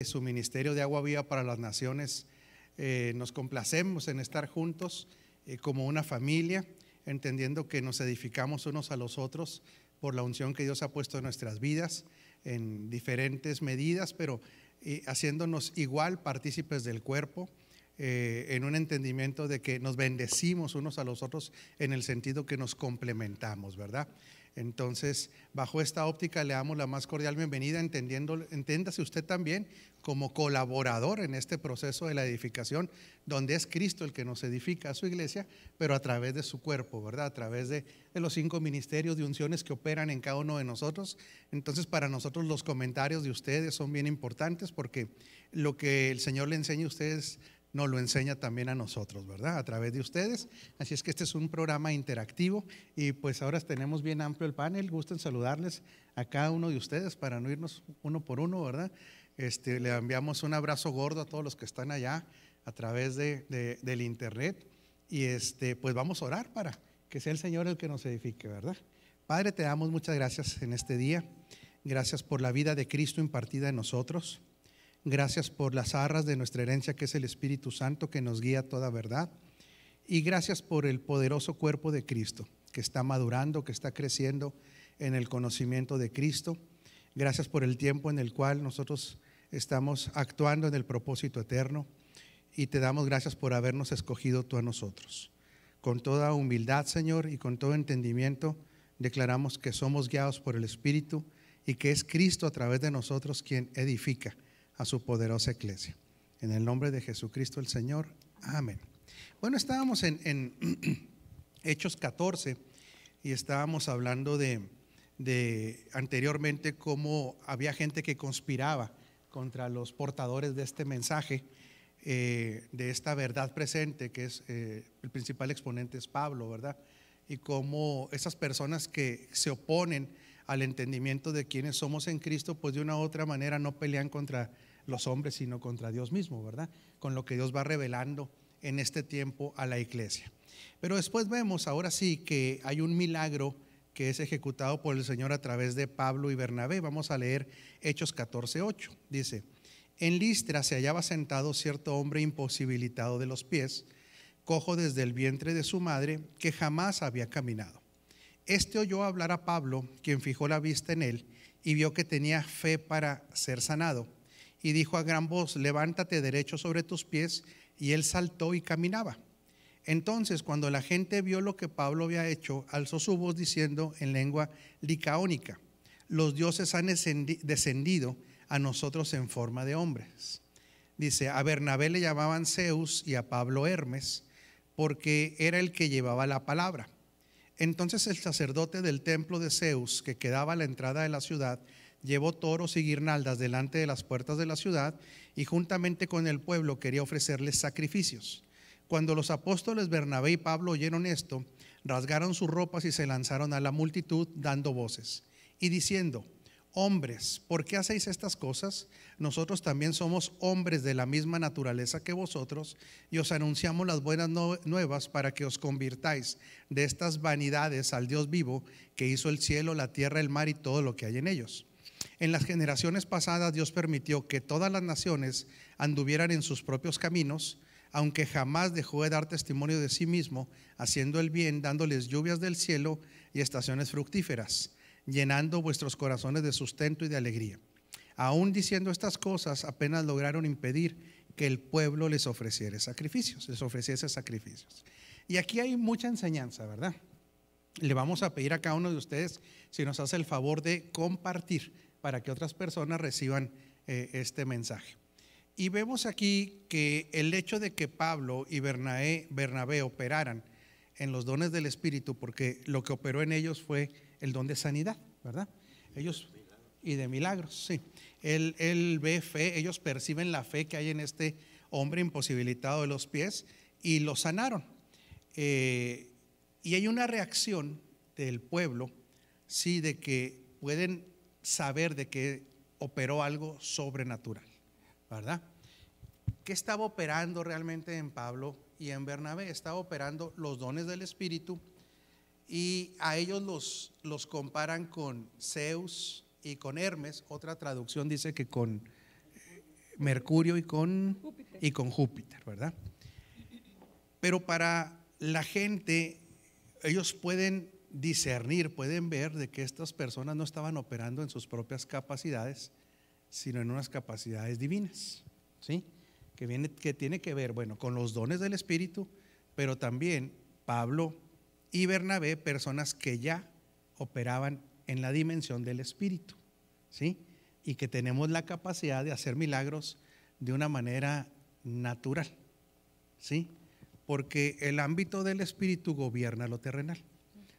su ministerio de Agua Viva para las Naciones, nos complacemos en estar juntos como una familia, entendiendo que nos edificamos unos a los otros por la unción que Dios ha puesto en nuestras vidas en diferentes medidas, pero haciéndonos igual partícipes del cuerpo, en un entendimiento de que nos bendecimos unos a los otros en el sentido que nos complementamos, ¿verdad? Entonces, bajo esta óptica le damos la más cordial bienvenida, entiéndase usted también como colaborador en este proceso de la edificación, donde es Cristo el que nos edifica a su iglesia, pero a través de su cuerpo, ¿verdad? A través de los 5 ministerios de unciones que operan en cada uno de nosotros. Entonces, para nosotros los comentarios de ustedes son bien importantes, porque lo que el Señor le enseña a ustedes nos lo enseña también a nosotros, ¿verdad? A través de ustedes. Así es que este es un programa interactivo y pues ahora tenemos bien amplio el panel. Gusten saludarles a cada uno de ustedes para no irnos uno por uno, ¿verdad? Le enviamos un abrazo gordo a todos los que están allá a través del internet y pues vamos a orar para que sea el Señor el que nos edifique, ¿verdad? Padre, te damos muchas gracias en este día. Gracias por la vida de Cristo impartida en nosotros. Gracias por las arras de nuestra herencia, que es el Espíritu Santo, que nos guía a toda verdad. Y gracias por el poderoso cuerpo de Cristo, que está madurando, que está creciendo en el conocimiento de Cristo. Gracias por el tiempo en el cual nosotros estamos actuando en el propósito eterno. Y te damos gracias por habernos escogido tú a nosotros. Con toda humildad, Señor, y con todo entendimiento, declaramos que somos guiados por el Espíritu y que es Cristo a través de nosotros quien edifica a su poderosa iglesia. En el nombre de Jesucristo el Señor, amén. Bueno, estábamos en Hechos 14 y estábamos hablando de anteriormente cómo había gente que conspiraba contra los portadores de este mensaje, de esta verdad presente, que es el principal exponente es Pablo, ¿verdad? Y cómo esas personas que se oponen al entendimiento de quiénes somos en Cristo, pues de una u otra manera no pelean contra los hombres, sino contra Dios mismo, ¿verdad? Con lo que Dios va revelando en este tiempo a la iglesia. Pero después vemos, ahora sí, que hay un milagro que es ejecutado por el Señor a través de Pablo y Bernabé. Vamos a leer Hechos 14:8. Dice: en Listra se hallaba sentado cierto hombre imposibilitado de los pies, cojo desde el vientre de su madre, que jamás había caminado. Este oyó hablar a Pablo, quien fijó la vista en él y vio que tenía fe para ser sanado, y dijo a gran voz: levántate derecho sobre tus pies. Y él saltó y caminaba. Entonces, cuando la gente vio lo que Pablo había hecho, alzó su voz diciendo en lengua licaónica: los dioses han descendido a nosotros en forma de hombres. Dice: a Bernabé le llamaban Zeus y a Pablo Hermes, porque era el que llevaba la palabra. Entonces el sacerdote del templo de Zeus, que quedaba a la entrada de la ciudad, llevó toros y guirnaldas delante de las puertas de la ciudad, y juntamente con el pueblo quería ofrecerles sacrificios. Cuando los apóstoles Bernabé y Pablo oyeron esto, rasgaron sus ropas y se lanzaron a la multitud dando voces y diciendo: hombres, ¿por qué hacéis estas cosas? Nosotros también somos hombres de la misma naturaleza que vosotros, y os anunciamos las buenas nuevas para que os convirtáis de estas vanidades al Dios vivo, que hizo el cielo, la tierra, el mar y todo lo que hay en ellos. En las generaciones pasadas Dios permitió que todas las naciones anduvieran en sus propios caminos, aunque jamás dejó de dar testimonio de sí mismo, haciendo el bien, dándoles lluvias del cielo y estaciones fructíferas, llenando vuestros corazones de sustento y de alegría. Aún diciendo estas cosas, apenas lograron impedir que el pueblo les ofreciese sacrificios. Y aquí hay mucha enseñanza, ¿verdad? Le vamos a pedir a cada uno de ustedes si nos hace el favor de compartir para que otras personas reciban este mensaje. Y vemos aquí que el hecho de que Pablo y Bernabé operaran en los dones del Espíritu, porque lo que operó en ellos fue el don de sanidad, ¿verdad? Ellos, y de milagros, sí. Él ve fe, ellos perciben la fe que hay en este hombre imposibilitado de los pies y lo sanaron. Y hay una reacción del pueblo, sí, de que pueden saber de que operó algo sobrenatural, ¿verdad? ¿Qué estaba operando realmente en Pablo y en Bernabé? Estaba operando los dones del Espíritu, y a ellos los comparan con Zeus y con Hermes. Otra traducción dice que con Mercurio y con Júpiter, ¿verdad? Pero para la gente, ellos pueden discernir, pueden ver de que estas personas no estaban operando en sus propias capacidades, sino en unas capacidades divinas, ¿sí? Que tiene que ver, bueno, con los dones del Espíritu, pero también Pablo y Bernabé, personas que ya operaban en la dimensión del Espíritu, ¿sí? Y que tenemos la capacidad de hacer milagros de una manera natural, ¿sí? Porque el ámbito del Espíritu gobierna lo terrenal.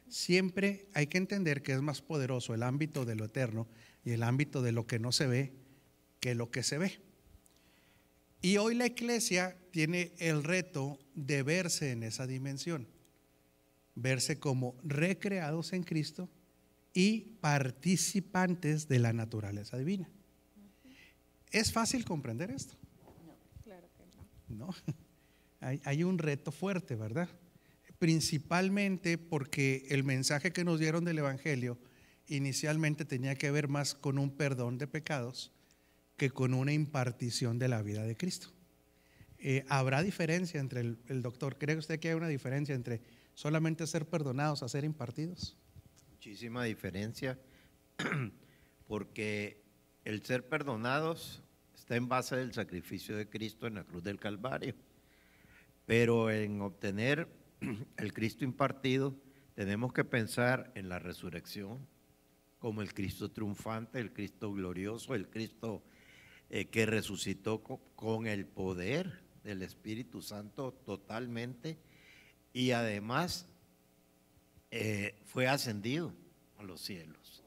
Siempre hay que entender que es más poderoso el ámbito de lo eterno y el ámbito de lo que no se ve que lo que se ve. Y hoy la iglesia tiene el reto de verse en esa dimensión, verse como recreados en Cristo y participantes de la naturaleza divina. ¿Es fácil comprender esto? No, claro que no. No, hay un reto fuerte, ¿verdad? Principalmente porque el mensaje que nos dieron del Evangelio inicialmente tenía que ver más con un perdón de pecados que con una impartición de la vida de Cristo. ¿Habrá diferencia entre el doctor? ¿Cree usted que hay una diferencia entre solamente ser perdonados a ser impartidos? Muchísima diferencia, porque el ser perdonados está en base del sacrificio de Cristo en la cruz del Calvario, pero en obtener el Cristo impartido tenemos que pensar en la resurrección como el Cristo triunfante, el Cristo glorioso, el Cristo que resucitó con el poder del Espíritu Santo totalmente, y además fue ascendido a los cielos.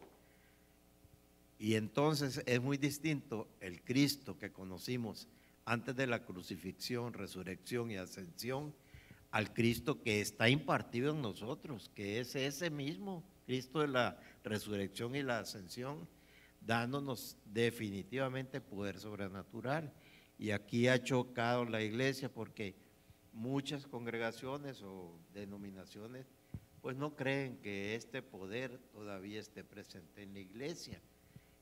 Y entonces es muy distinto el Cristo que conocimos antes de la crucifixión, resurrección y ascensión, al Cristo que está impartido en nosotros, que es ese mismo Cristo de la resurrección y la ascensión, dándonos definitivamente poder sobrenatural. Y aquí ha chocado la iglesia porque muchas congregaciones o denominaciones pues no creen que este poder todavía esté presente en la iglesia.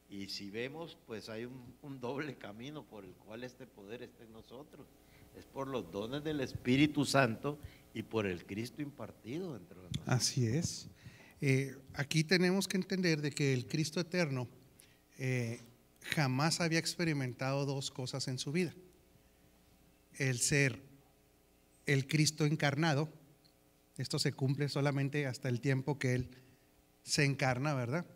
Y si vemos, pues hay un doble camino por el cual este poder está en nosotros. Es por los dones del Espíritu Santo y por el Cristo impartido entre nosotros. Así es. Aquí tenemos que entender de que el Cristo eterno jamás había experimentado dos cosas en su vida: el ser el Cristo encarnado. Esto se cumple solamente hasta el tiempo que Él se encarna, ¿verdad?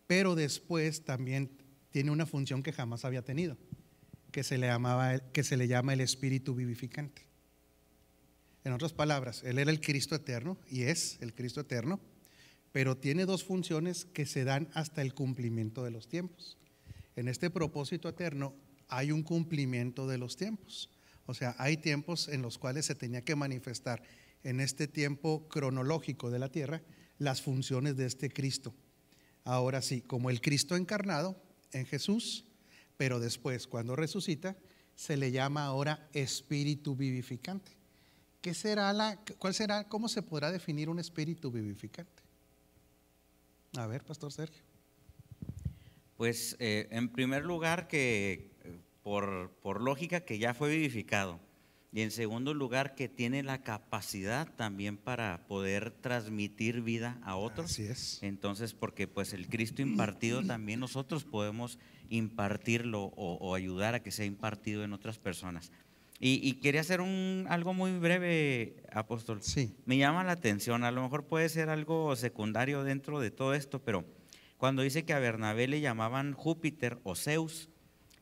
Pero después también tiene una función que jamás había tenido, que se le llama el Espíritu vivificante. En otras palabras, Él era el Cristo eterno y es el Cristo eterno, pero tiene dos funciones que se dan hasta el cumplimiento de los tiempos. En este propósito eterno hay un cumplimiento de los tiempos. O sea, hay tiempos en los cuales se tenía que manifestar en este tiempo cronológico de la tierra las funciones de este Cristo. Ahora sí, como el Cristo encarnado en Jesús, pero después cuando resucita se le llama ahora Espíritu vivificante. ¿Cómo se podrá definir un espíritu vivificante? A ver, Pastor Sergio. Pues en primer lugar que por lógica que ya fue vivificado, y en segundo lugar que tiene la capacidad también para poder transmitir vida a otros. Así es. Entonces, porque pues el Cristo impartido también nosotros podemos impartirlo o ayudar a que sea impartido en otras personas. Y quería hacer algo muy breve, apóstol. Sí. Me llama la atención, a lo mejor puede ser algo secundario dentro de todo esto, pero cuando dice que a Bernabé le llamaban Júpiter o Zeus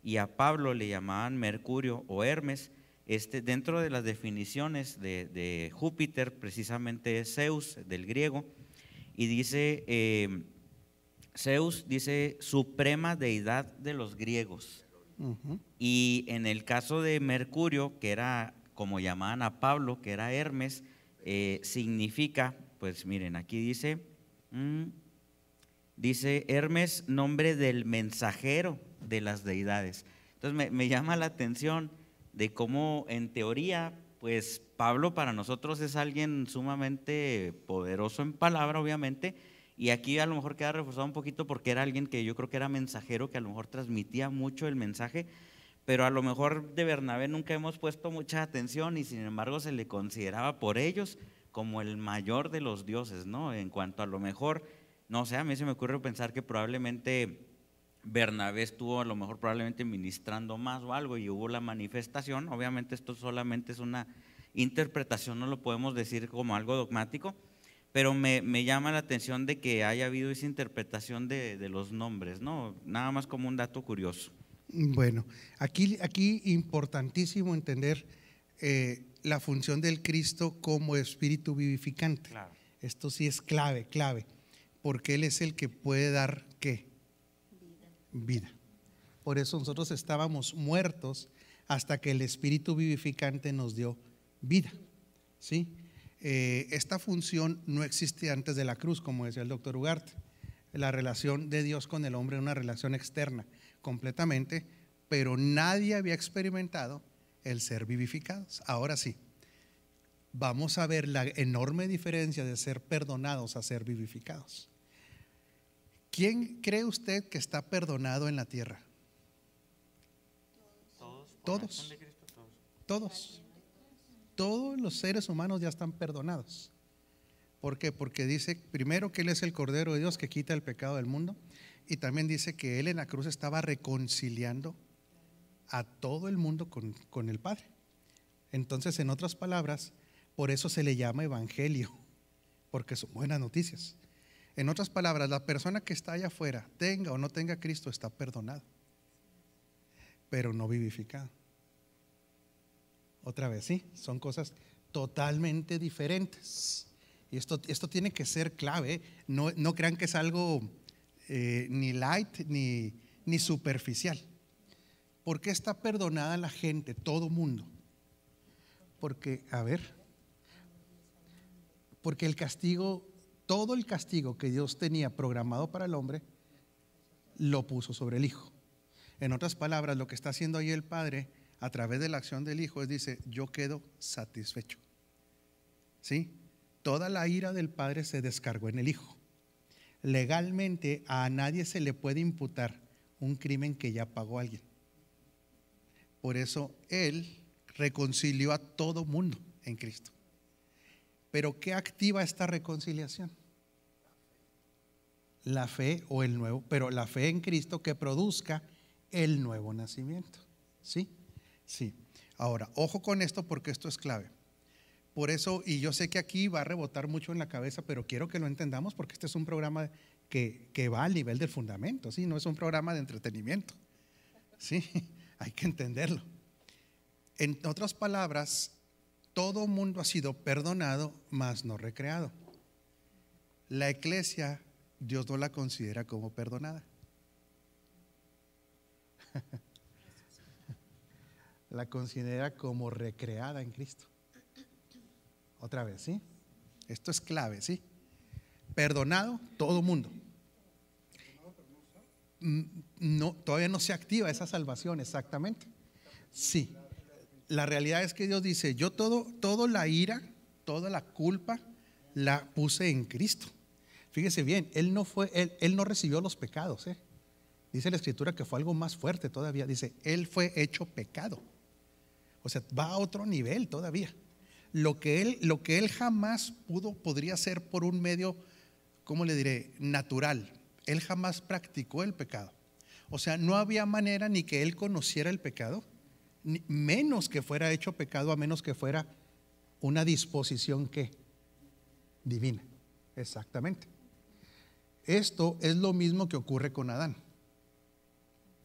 y a Pablo le llamaban Mercurio o Hermes, dentro de las definiciones de Júpiter precisamente es Zeus, del griego, y dice, Zeus dice suprema deidad de los griegos. Y en el caso de Mercurio, que era como llamaban a Pablo, que era Hermes, significa, pues miren, aquí dice Hermes, nombre del mensajero de las deidades. Entonces me llama la atención de cómo en teoría, pues Pablo para nosotros es alguien sumamente poderoso en palabra, obviamente, y aquí a lo mejor queda reforzado un poquito porque era alguien que yo creo que era mensajero, que a lo mejor transmitía mucho el mensaje, pero a lo mejor de Bernabé nunca hemos puesto mucha atención y sin embargo se le consideraba por ellos como el mayor de los dioses, ¿no? En cuanto a lo mejor, no sé, a mí se me ocurre pensar que probablemente Bernabé estuvo a lo mejor probablemente ministrando más o algo y hubo la manifestación. Obviamente esto solamente es una interpretación, no lo podemos decir como algo dogmático, pero me llama la atención de que haya habido esa interpretación de los nombres, ¿no? Nada más como un dato curioso. Bueno, aquí importantísimo entender la función del Cristo como espíritu vivificante. Claro. Esto sí es clave, porque Él es el que puede dar ¿qué? Vida. Por eso nosotros estábamos muertos hasta que el espíritu vivificante nos dio vida, ¿sí? Esta función no existe antes de la cruz, como decía el doctor Ugarte. La relación de Dios con el hombre es una relación externa completamente, pero nadie había experimentado el ser vivificados. Ahora sí, vamos a ver la enorme diferencia de ser perdonados a ser vivificados. ¿Quién cree usted que está perdonado en la tierra? Todos. Todos. Todos los seres humanos ya están perdonados. ¿Por qué? Porque dice primero que Él es el Cordero de Dios que quita el pecado del mundo, y también dice que Él en la cruz estaba reconciliando a todo el mundo con el Padre. Entonces, en otras palabras, por eso se le llama evangelio, porque son buenas noticias. En otras palabras, la persona que está allá afuera, tenga o no tenga a Cristo, está perdonado, pero no vivificado. Otra vez, sí, son cosas totalmente diferentes. Y esto tiene que ser clave. No crean que es algo ni light ni superficial. ¿Por qué está perdonada la gente, todo mundo? Porque, porque el castigo, todo el castigo que Dios tenía programado para el hombre, lo puso sobre el Hijo. En otras palabras, lo que está haciendo ahí el Padre a través de la acción del Hijo es, dice, yo quedo satisfecho. ¿Sí? Toda la ira del Padre se descargó en el Hijo. Legalmente a nadie se le puede imputar un crimen que ya pagó alguien. Por eso Él reconcilió a todo mundo en Cristo. Pero ¿qué activa esta reconciliación? La fe o el nuevo, pero la fe en Cristo que produzca el nuevo nacimiento. ¿Sí? Sí. Ahora, ojo con esto porque esto es clave. Por eso, y yo sé que aquí va a rebotar mucho en la cabeza, pero quiero que lo entendamos porque este es un programa que va al nivel del fundamento, ¿sí? No es un programa de entretenimiento, ¿sí? Hay que entenderlo. En otras palabras, todo mundo ha sido perdonado, mas no recreado. La iglesia, Dios no la considera como perdonada. La considera como recreada en Cristo. Otra vez, ¿sí? Esto es clave, ¿sí? Perdonado todo mundo. No, todavía no se activa esa salvación, exactamente. Sí. La realidad es que Dios dice, yo todo la ira, toda la culpa la puse en Cristo. Fíjese bien, Él no recibió los pecados, ¿eh? Dice la Escritura que fue algo más fuerte todavía. Dice, Él fue hecho pecado. O sea, va a otro nivel todavía. Lo que él jamás podría hacer por un medio, ¿cómo le diré? Natural. Él jamás practicó el pecado. O sea, no había manera ni que Él conociera el pecado, ni menos que fuera hecho pecado, a menos que fuera una disposición que divina. Exactamente. Esto es lo mismo que ocurre con Adán.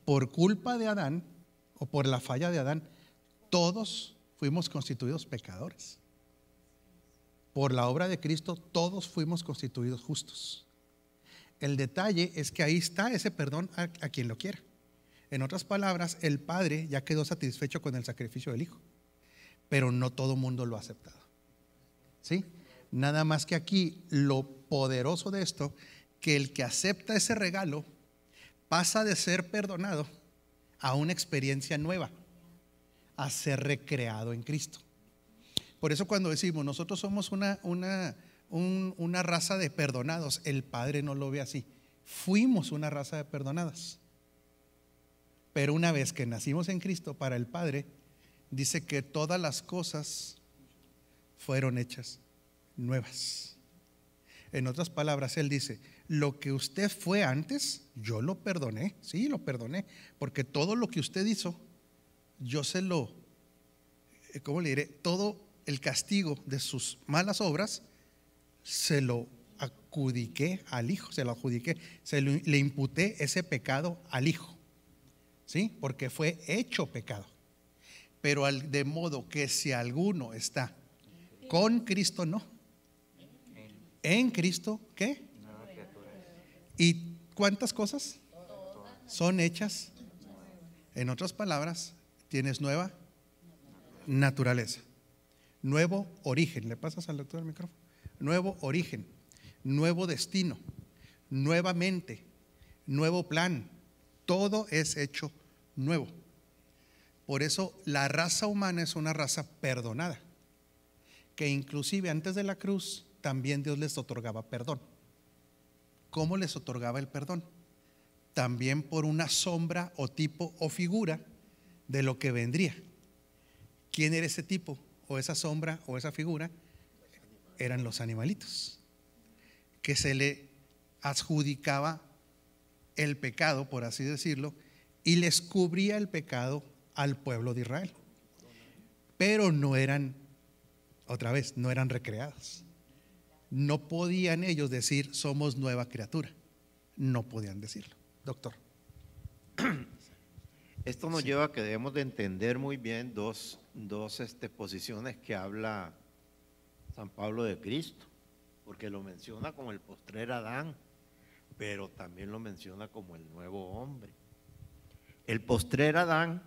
Por culpa de Adán, o por la falla de Adán, todos fuimos constituidos pecadores. Por la obra de Cristo, todos fuimos constituidos justos. El detalle es que ahí está ese perdón a quien lo quiera. En otras palabras, el Padre ya quedó satisfecho con el sacrificio del Hijo, pero no todo mundo lo ha aceptado. ¿Sí? Nada más que aquí lo poderoso de esto, que el que acepta ese regalo pasa de ser perdonado a una experiencia nueva, a ser recreado en Cristo. Por eso cuando decimos nosotros somos una raza de perdonados, el Padre no lo ve así. Fuimos una raza de perdonadas. Pero una vez que nacimos en Cristo, para el Padre, dice que todas las cosas fueron hechas nuevas. En otras palabras, Él dice, lo que usted fue antes, yo lo perdoné, sí, lo perdoné, porque todo lo que usted hizo, yo se lo, ¿cómo le diré? Todo el castigo de sus malas obras, se lo adjudiqué al Hijo, le imputé ese pecado al Hijo, ¿sí? Porque fue hecho pecado. Pero de modo que si alguno está con Cristo, no. En Cristo, ¿qué? ¿Y cuántas cosas son hechas? En otras palabras, tienes nueva naturaleza, nuevo origen. ¿Le pasas al doctor el micrófono? Nuevo origen, nuevo destino, nueva mente, nuevo plan. Todo es hecho nuevo. Por eso la raza humana es una raza perdonada, que inclusive antes de la cruz también Dios les otorgaba perdón. ¿Cómo les otorgaba el perdón? También por una sombra o tipo o figura de lo que vendría. ¿Quién era ese tipo o esa sombra o esa figura? Eran los animalitos, que se le adjudicaba el pecado, por así decirlo, y les cubría el pecado al pueblo de Israel. Pero no eran, otra vez, no eran recreados. No podían ellos decir somos nueva criatura. No podían decirlo, doctor. Esto nos lleva a que debemos de entender muy bien dos posiciones que habla San Pablo de Cristo, porque lo menciona como el postrer Adán, pero también lo menciona como el nuevo hombre. El postrer Adán,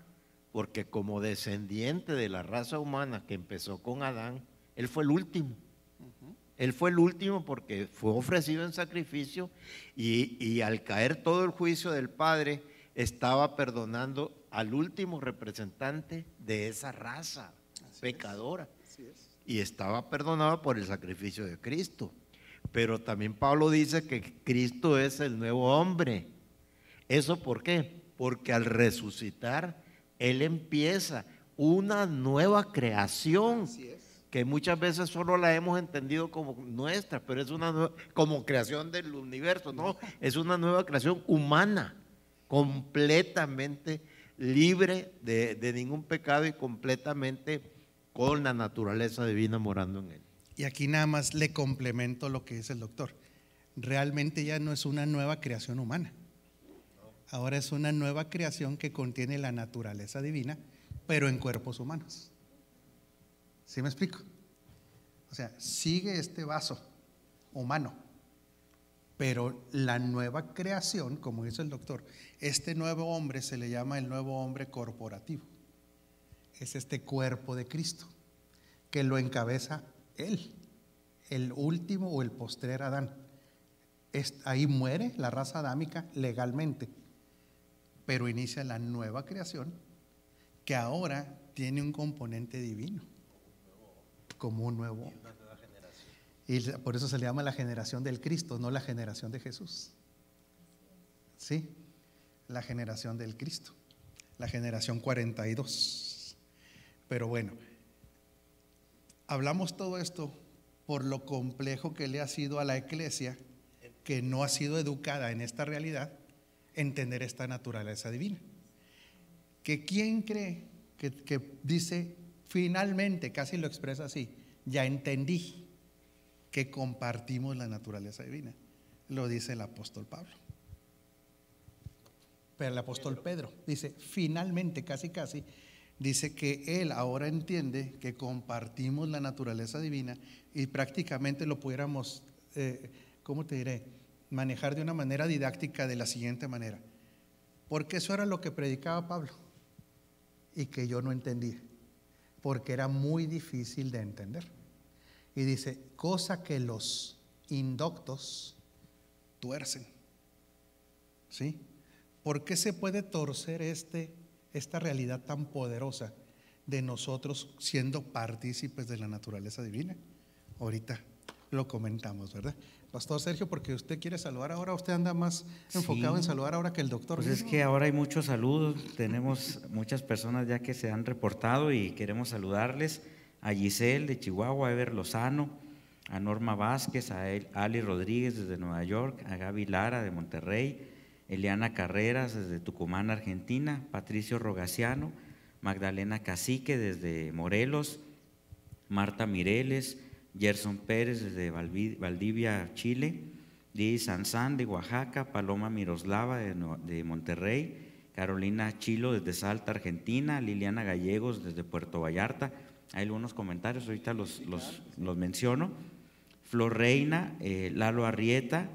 porque como descendiente de la raza humana que empezó con Adán, él fue el último. Él fue el último porque fue ofrecido en sacrificio y al caer todo el juicio del Padre, estaba perdonando al último representante de esa raza pecadora. Y estaba perdonado por el sacrificio de Cristo. Pero también Pablo dice que Cristo es el nuevo hombre. ¿Eso por qué? Porque al resucitar, Él empieza una nueva creación. Que muchas veces solo la hemos entendido como nuestra, pero es una nueva, como creación del universo, no, es una nueva creación humana, completamente libre de ningún pecado y completamente con la naturaleza divina morando en él. Y aquí nada más le complemento lo que dice el doctor. Realmente ya no es una nueva creación humana. Ahora es una nueva creación que contiene la naturaleza divina, pero en cuerpos humanos. ¿Sí me explico? O sea, sigue este vaso humano, pero la nueva creación, como dice el doctor, este nuevo hombre se le llama el nuevo hombre corporativo. Es este cuerpo de Cristo que lo encabeza Él, el último o el postrer Adán. Ahí muere la raza adámica legalmente, pero inicia la nueva creación que ahora tiene un componente divino, como un nuevo hombre. Y por eso se le llama la generación del Cristo, no la generación de Jesús. Sí, la generación del Cristo, la generación 42. Pero bueno, hablamos todo esto por lo complejo que le ha sido a la iglesia, que no ha sido educada en esta realidad, entender esta naturaleza divina. Que ¿quién cree que dice finalmente, casi lo expresa así, ya entendí que compartimos la naturaleza divina? Lo dice el apóstol Pablo. Pero el apóstol Pedro dice finalmente, casi dice que él ahora entiende que compartimos la naturaleza divina y prácticamente lo pudiéramos, ¿cómo te diré?, manejar de una manera didáctica de la siguiente manera. Porque eso era lo que predicaba Pablo y que yo no entendía, porque era muy difícil de entender. Y dice, cosa que los indoctos tuercen. ¿Sí? ¿Por qué se puede torcer esta realidad tan poderosa de nosotros siendo partícipes de la naturaleza divina? Ahorita lo comentamos, ¿verdad? Pastor Sergio, porque usted quiere saludar ahora, usted anda más enfocado en saludar ahora que el doctor. Pues es que ahora hay muchos saludos, tenemos muchas personas ya que se han reportado y queremos saludarles: a Giselle de Chihuahua, a Ever Lozano, a Norma Vázquez, a Ali Rodríguez desde Nueva York, a Gaby Lara de Monterrey, Eliana Carreras desde Tucumán, Argentina, Patricio Rogaciano, Magdalena Cacique desde Morelos, Marta Mireles, Gerson Pérez desde Valdivia, Chile, Didi Sanzán de Oaxaca, Paloma Miroslava de Monterrey, Carolina Chilo desde Salta, Argentina, Liliana Gallegos desde Puerto Vallarta. Hay algunos comentarios, ahorita los menciono. Flor Reina, Lalo Arrieta,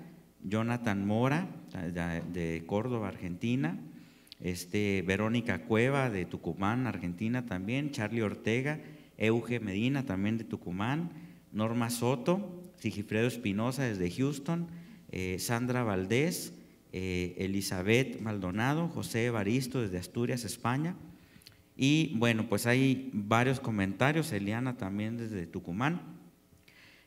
Jonathan Mora de Córdoba, Argentina, Verónica Cueva de Tucumán, Argentina también, Charlie Ortega, Euge Medina también de Tucumán, Norma Soto, Sigifredo Espinosa desde Houston, Sandra Valdés, Elizabeth Maldonado, José Evaristo desde Asturias, España. Y bueno, pues hay varios comentarios, Eliana también desde Tucumán.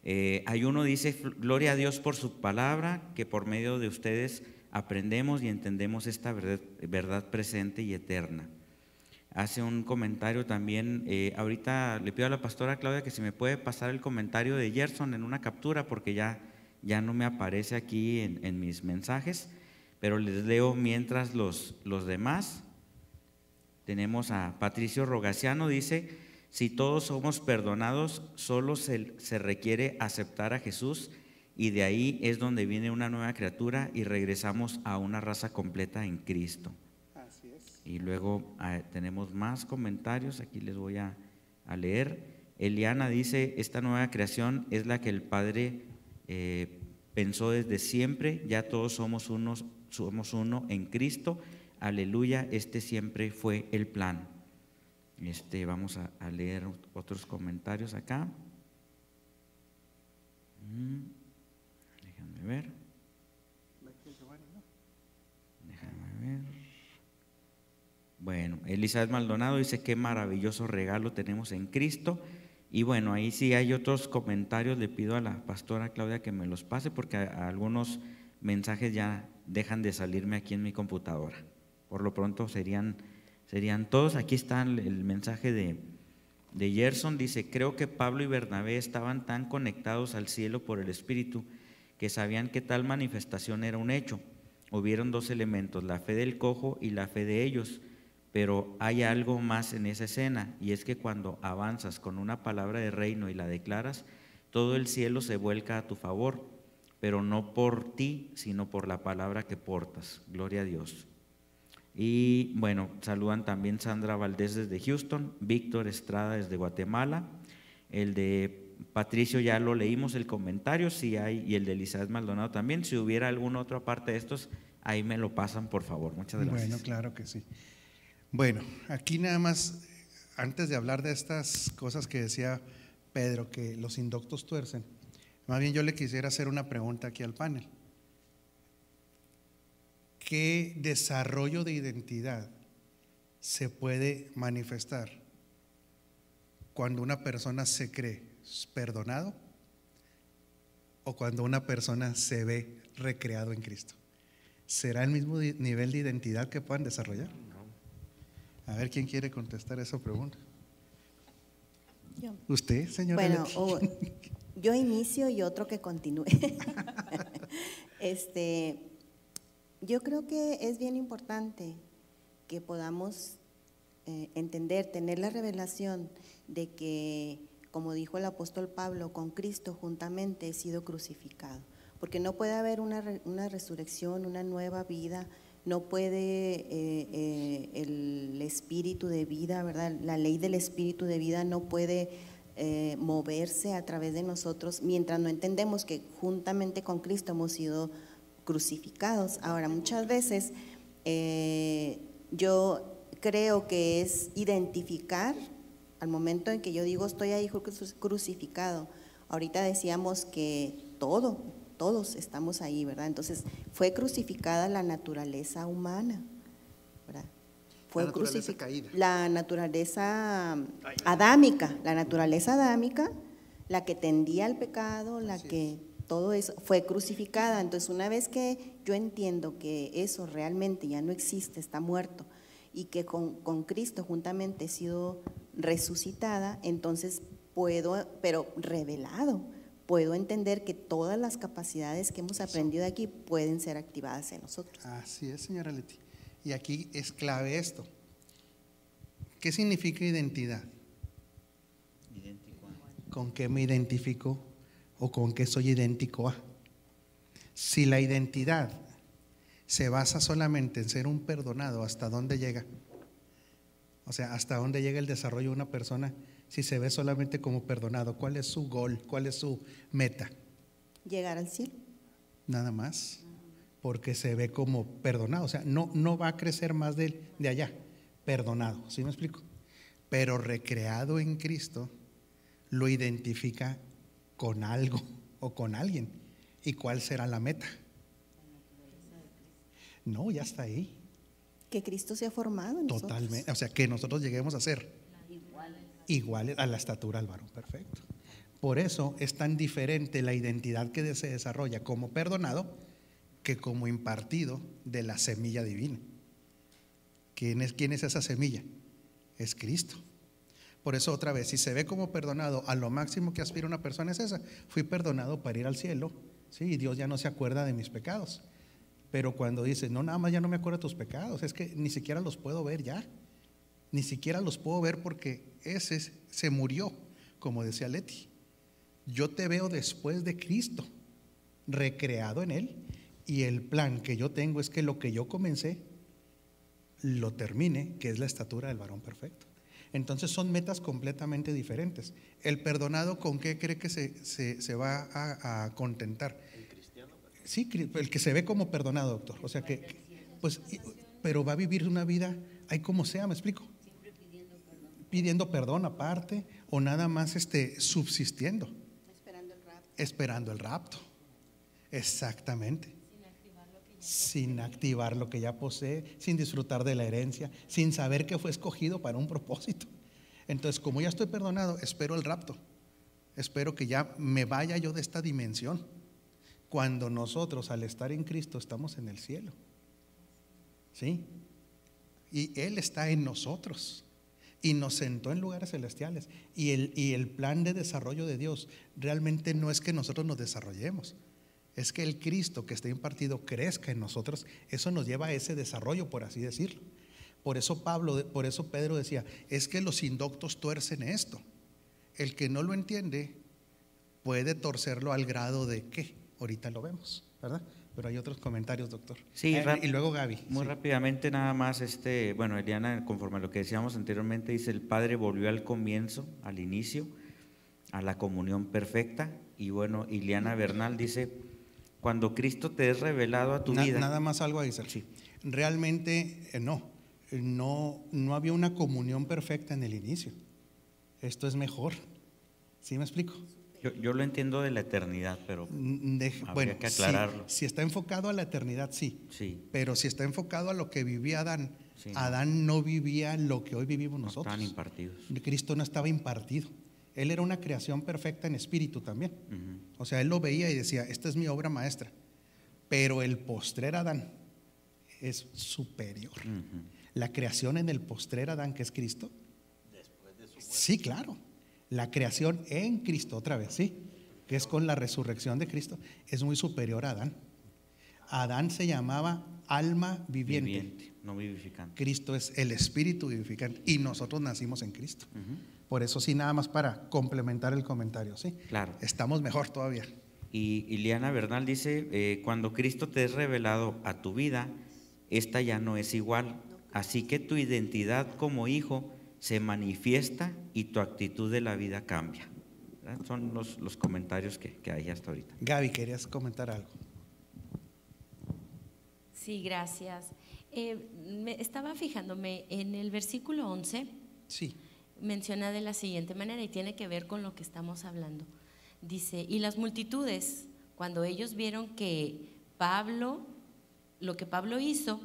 Hay uno dice: gloria a Dios por su palabra, que por medio de ustedes aprendemos y entendemos esta verdad presente y eterna. Hace un comentario también, ahorita le pido a la pastora Claudia que si me puede pasar el comentario de Gerson en una captura, porque ya no me aparece aquí en mis mensajes, pero les leo mientras los demás. Tenemos a Patricio Rogaciano, dice: si todos somos perdonados, solo se requiere aceptar a Jesús, y de ahí es donde viene una nueva criatura y regresamos a una raza completa en Cristo. Así es. Y luego tenemos más comentarios, aquí les voy a leer. Eliana dice: esta nueva creación es la que el Padre pensó desde siempre, ya todos somos uno en Cristo, aleluya, este siempre fue el plan. Vamos a leer otros comentarios acá. Déjame ver. Bueno, Elizabeth Maldonado dice: qué maravilloso regalo tenemos en Cristo. Y bueno, ahí sí hay otros comentarios, le pido a la pastora Claudia que me los pase, porque algunos mensajes ya dejan de salirme aquí en mi computadora. Por lo pronto serían todos. Aquí está el mensaje de Gerson, dice: creo que Pablo y Bernabé estaban tan conectados al cielo por el Espíritu que sabían que tal manifestación era un hecho. Hubieron dos elementos, la fe del cojo y la fe de ellos, pero hay algo más en esa escena, y es que cuando avanzas con una palabra de reino y la declaras, todo el cielo se vuelca a tu favor, pero no por ti, sino por la palabra que portas. Gloria a Dios. Y bueno, saludan también Sandra Valdés desde Houston, Víctor Estrada desde Guatemala, el de Patricio ya lo leímos el comentario, sí hay, y el de Elizabeth Maldonado también. Si hubiera alguna otra parte de estos, ahí me lo pasan, por favor. Muchas gracias. Bueno, claro que sí. Bueno, aquí nada más, antes de hablar de estas cosas que decía Pedro, que los indoctos tuercen, más bien yo le quisiera hacer una pregunta aquí al panel. ¿Qué desarrollo de identidad se puede manifestar cuando una persona se cree perdonado o cuando una persona se ve recreado en Cristo? ¿Será el mismo nivel de identidad que puedan desarrollar? A ver, ¿quién quiere contestar esa pregunta? Yo. ¿Usted, señora? Bueno, yo inicio y otro que continúe. Yo creo que es bien importante que podamos entender, tener la revelación de que, como dijo el apóstol Pablo, con Cristo juntamente he sido crucificado, porque no puede haber una resurrección, una nueva vida, no puede el espíritu de vida, ¿verdad? La ley del espíritu de vida no puede moverse a través de nosotros mientras no entendemos que juntamente con Cristo hemos sido crucificados. Ahora, muchas veces yo creo que es identificar al momento en que yo digo estoy ahí crucificado. Ahorita decíamos que todos estamos ahí, ¿verdad? Entonces fue crucificada la naturaleza humana, ¿verdad? Fue crucificada la naturaleza adámica, la que tendía al pecado, la que todo eso fue crucificada. Entonces, una vez que yo entiendo que eso realmente ya no existe, está muerto, y que con Cristo juntamente he sido resucitada, entonces puedo, pero revelado, puedo entender que todas las capacidades que hemos aprendido aquí pueden ser activadas en nosotros. Así es, señora Leti. Y aquí es clave esto. ¿Qué significa identidad? ¿Con qué me identifico o con qué soy idéntico a? Si la identidad se basa solamente en ser un perdonado, ¿hasta dónde llega? O sea, ¿hasta dónde llega el desarrollo de una persona si se ve solamente como perdonado? ¿Cuál es su gol? ¿Cuál es su meta? Llegar al cielo. Nada más, porque se ve como perdonado. O sea, no va a crecer más de allá, perdonado, ¿sí me explico? Pero recreado en Cristo lo identifica con algo o con alguien. ¿Y cuál será la meta? No, ya está ahí. Que Cristo se ha formado en nosotros. Totalmente, o sea, que nosotros lleguemos a ser iguales a la estatura del varón perfecto. Por eso es tan diferente la identidad que se desarrolla como perdonado que como impartido de la semilla divina. ¿Quién es esa semilla? Es Cristo. Por eso otra vez, si se ve como perdonado, a lo máximo que aspira una persona es esa. Fui perdonado para ir al cielo, ¿sí? Y Dios ya no se acuerda de mis pecados. Pero cuando dice, no, nada más ya no me acuerdo de tus pecados, es que ni siquiera los puedo ver ya. Ni siquiera los puedo ver porque ese se murió, como decía Leti. Yo te veo después de Cristo, recreado en Él, y el plan que yo tengo es que lo que yo comencé, lo termine, que es la estatura del varón perfecto. Entonces son metas completamente diferentes. El perdonado, ¿con qué cree que se va a contentar? El cristiano. Sí, el que se ve como perdonado, doctor. O sea que, pues, pero va a vivir una vida, ahí como sea, ¿me explico? Siempre pidiendo perdón aparte, o nada más subsistiendo. Esperando el rapto. Exactamente. Sin activar lo que ya posee, sin disfrutar de la herencia, sin saber que fue escogido para un propósito. Entonces, como ya estoy perdonado, espero el rapto. Espero que ya me vaya yo de esta dimensión. Cuando nosotros, al estar en Cristo, estamos en el cielo. ¿Sí? Y Él está en nosotros. Y nos sentó en lugares celestiales. Y el plan de desarrollo de Dios realmente no es que nosotros nos desarrollemos. Es que el Cristo que está impartido crezca en nosotros. Eso nos lleva a ese desarrollo, por así decirlo. Por eso Pedro decía, es que los indoctos tuercen esto. El que no lo entiende puede torcerlo al grado de que ahorita lo vemos, ¿verdad? Pero hay otros comentarios, doctor. Sí, y luego Gaby. Muy sí. Rápidamente nada más, bueno, Eliana, conforme a lo que decíamos anteriormente, dice, el Padre volvió al comienzo, al inicio, a la comunión perfecta. Y bueno, Ileana Bernal dice, cuando Cristo te es revelado a tu vida. Nada más algo a decir. Sí. Realmente no había una comunión perfecta en el inicio. Esto es mejor. ¿Sí me explico? Yo lo entiendo de la eternidad, pero habría que aclararlo. Si está enfocado a la eternidad, sí. Pero si está enfocado a lo que vivía Adán, sí, Adán no vivía lo que hoy vivimos nosotros. No estaban impartidos. Cristo no estaba impartido. Él era una creación perfecta en espíritu también. O sea, él lo veía y decía, esta es mi obra maestra. Pero el postrer Adán es superior. La creación en el postrer Adán, que es Cristo. Después de su muerte. Sí, claro. La creación en Cristo, otra vez, sí, que es con la resurrección de Cristo, es muy superior a Adán. Adán se llamaba alma viviente, no vivificante. Cristo es el espíritu vivificante y nosotros nacimos en Cristo. Por eso sí, nada más para complementar el comentario, sí. Claro. Estamos mejor todavía. Y Ileana Bernal dice, cuando Cristo te es revelado a tu vida, esta ya no es igual. Así que tu identidad como hijo se manifiesta y tu actitud de la vida cambia. ¿Verdad? Son los comentarios que hay hasta ahorita. Gaby, ¿querías comentar algo? Sí, gracias. Estaba fijándome en el versículo 11. Sí. Menciona de la siguiente manera y tiene que ver con lo que estamos hablando. Dice, y las multitudes, cuando ellos vieron que lo que Pablo hizo,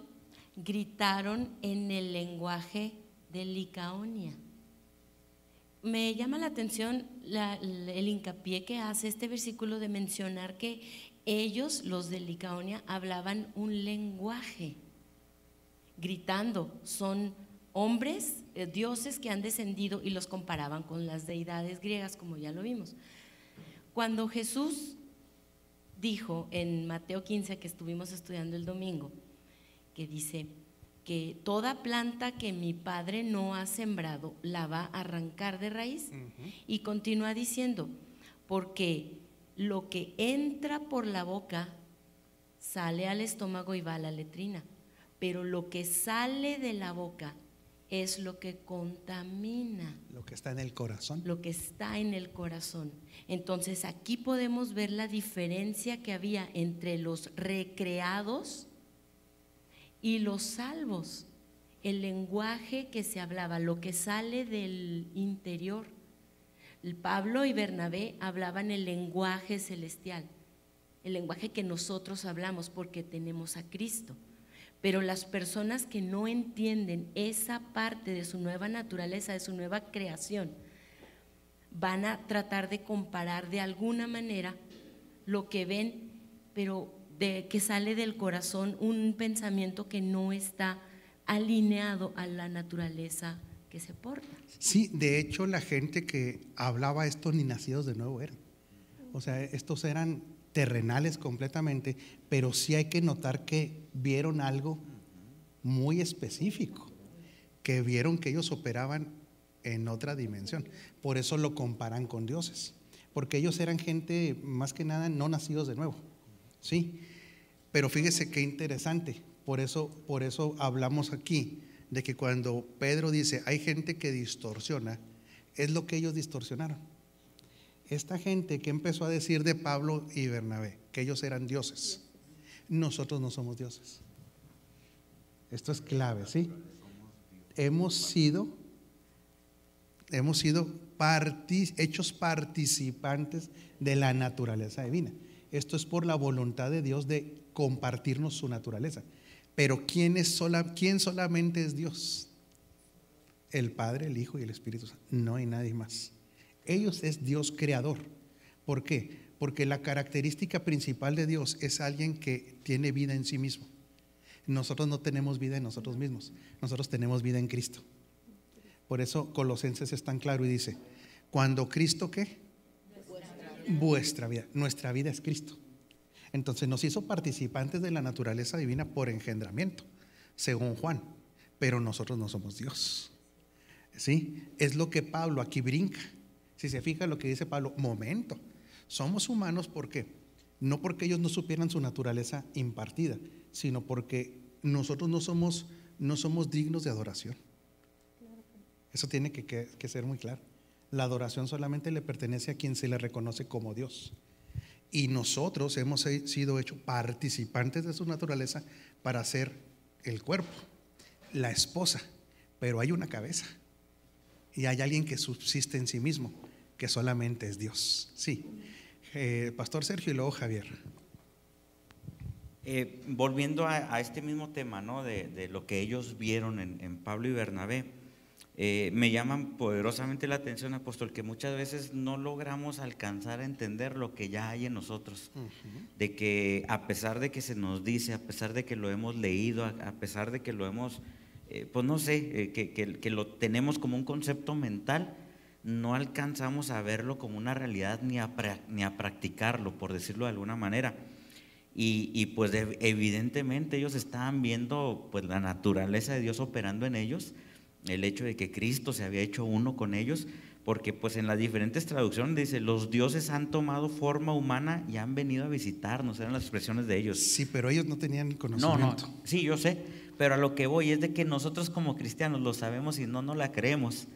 gritaron en el lenguaje de Licaonia. me llama la atención el hincapié que hace este versículo de mencionar que ellos, los de Licaonia, hablaban un lenguaje, gritando. Son hombres, dioses que han descendido, y los comparaban con las deidades griegas, como ya lo vimos. Cuando Jesús dijo en Mateo 15, que estuvimos estudiando el domingo, que dice que toda planta que mi Padre no ha sembrado la va a arrancar de raíz, y continúa diciendo, porque lo que entra por la boca sale al estómago y va a la letrina, pero lo que sale de la boca es lo que contamina. Lo que está en el corazón. Lo que está en el corazón. Entonces aquí podemos ver la diferencia que había entre los recreados y los salvos. El lenguaje que se hablaba, lo que sale del interior. Pablo y Bernabé hablaban el lenguaje celestial, el lenguaje que nosotros hablamos porque tenemos a Cristo. Pero las personas que no entienden esa parte de su nueva naturaleza, de su nueva creación, van a tratar de comparar de alguna manera lo que ven, pero que sale del corazón, un pensamiento que no está alineado a la naturaleza que se porta. Sí, de hecho la gente que hablaba esto ni nacidos de nuevo eran. O sea, estos eran terrenales completamente, pero sí hay que notar que vieron algo muy específico, que vieron que ellos operaban en otra dimensión. Por eso lo comparan con dioses, porque ellos eran gente más que nada no nacidos de nuevo. Sí, pero fíjese qué interesante. Por eso hablamos aquí de que cuando Pedro dice hay gente que distorsiona, es lo que ellos distorsionaron. Esta gente que empezó a decir de Pablo y Bernabé que ellos eran dioses, nosotros no somos dioses. Esto es clave, ¿sí? Hemos sido hechos participantes de la naturaleza divina. Esto es por la voluntad de Dios de compartirnos su naturaleza. Pero ¿quién solamente es Dios? El Padre, el Hijo y el Espíritu Santo. No hay nadie más. Ellos es Dios creador. ¿Por qué? Porque la característica principal de Dios es alguien que tiene vida en sí mismo. Nosotros no tenemos vida en nosotros mismos. Nosotros tenemos vida en Cristo. Por eso Colosenses es tan claro y dice, cuando Cristo, ¿qué? Vuestra vida. Nuestra vida es Cristo. Entonces nos hizo participantes de la naturaleza divina por engendramiento, según Juan, pero nosotros no somos Dios. ¿Sí? Es lo que Pablo aquí brinca. Si se fija lo que dice Pablo, momento, somos humanos, ¿por qué? No porque ellos no supieran su naturaleza impartida, sino porque nosotros no somos dignos de adoración. Eso tiene que ser muy claro. La adoración solamente le pertenece a quien se le reconoce como Dios. Y nosotros hemos sido hechos participantes de su naturaleza para ser el cuerpo, la esposa, pero hay una cabeza y hay alguien que subsiste en sí mismo, que solamente es Dios. Sí, Pastor Sergio y luego Javier. Volviendo a este mismo tema, ¿no? de lo que ellos vieron en Pablo y Bernabé, me llaman poderosamente la atención, apóstol, que muchas veces no logramos alcanzar a entender lo que ya hay en nosotros. De que a pesar de que se nos dice, a pesar de que lo hemos leído, a pesar de que lo hemos, pues no sé, que lo tenemos como un concepto mental, no alcanzamos a verlo como una realidad ni a practicarlo, por decirlo de alguna manera. Y pues evidentemente ellos estaban viendo pues la naturaleza de Dios operando en ellos, el hecho de que Cristo se había hecho uno con ellos, porque pues en las diferentes traducciones dice, los dioses han tomado forma humana y han venido a visitarnos, eran las expresiones de ellos. Sí, pero ellos no tenían conocimiento. No, sí, yo sé, pero a lo que voy es de que nosotros como cristianos lo sabemos y no la creemos.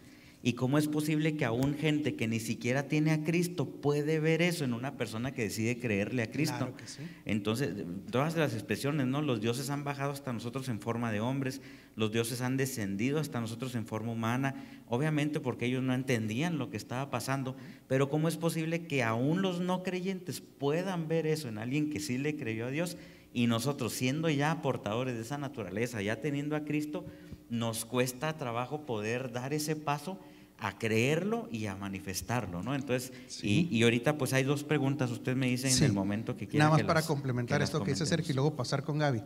¿Y cómo es posible que aún gente que ni siquiera tiene a Cristo puede ver eso en una persona que decide creerle a Cristo? Claro que sí. Entonces, todas las expresiones, ¿no? Los dioses han bajado hasta nosotros en forma de hombres, los dioses han descendido hasta nosotros en forma humana, obviamente porque ellos no entendían lo que estaba pasando, pero ¿cómo es posible que aún los no creyentes puedan ver eso en alguien que sí le creyó a Dios? Y nosotros, siendo ya portadores de esa naturaleza, ya teniendo a Cristo, nos cuesta trabajo poder dar ese paso a creerlo y a manifestarlo, ¿no? Entonces, Sí. y ahorita pues hay dos preguntas, usted me dice en Sí. el momento que quiera. Nada más que para las- complementar las esto que dice comentemos. Sergio y luego pasar con Gaby.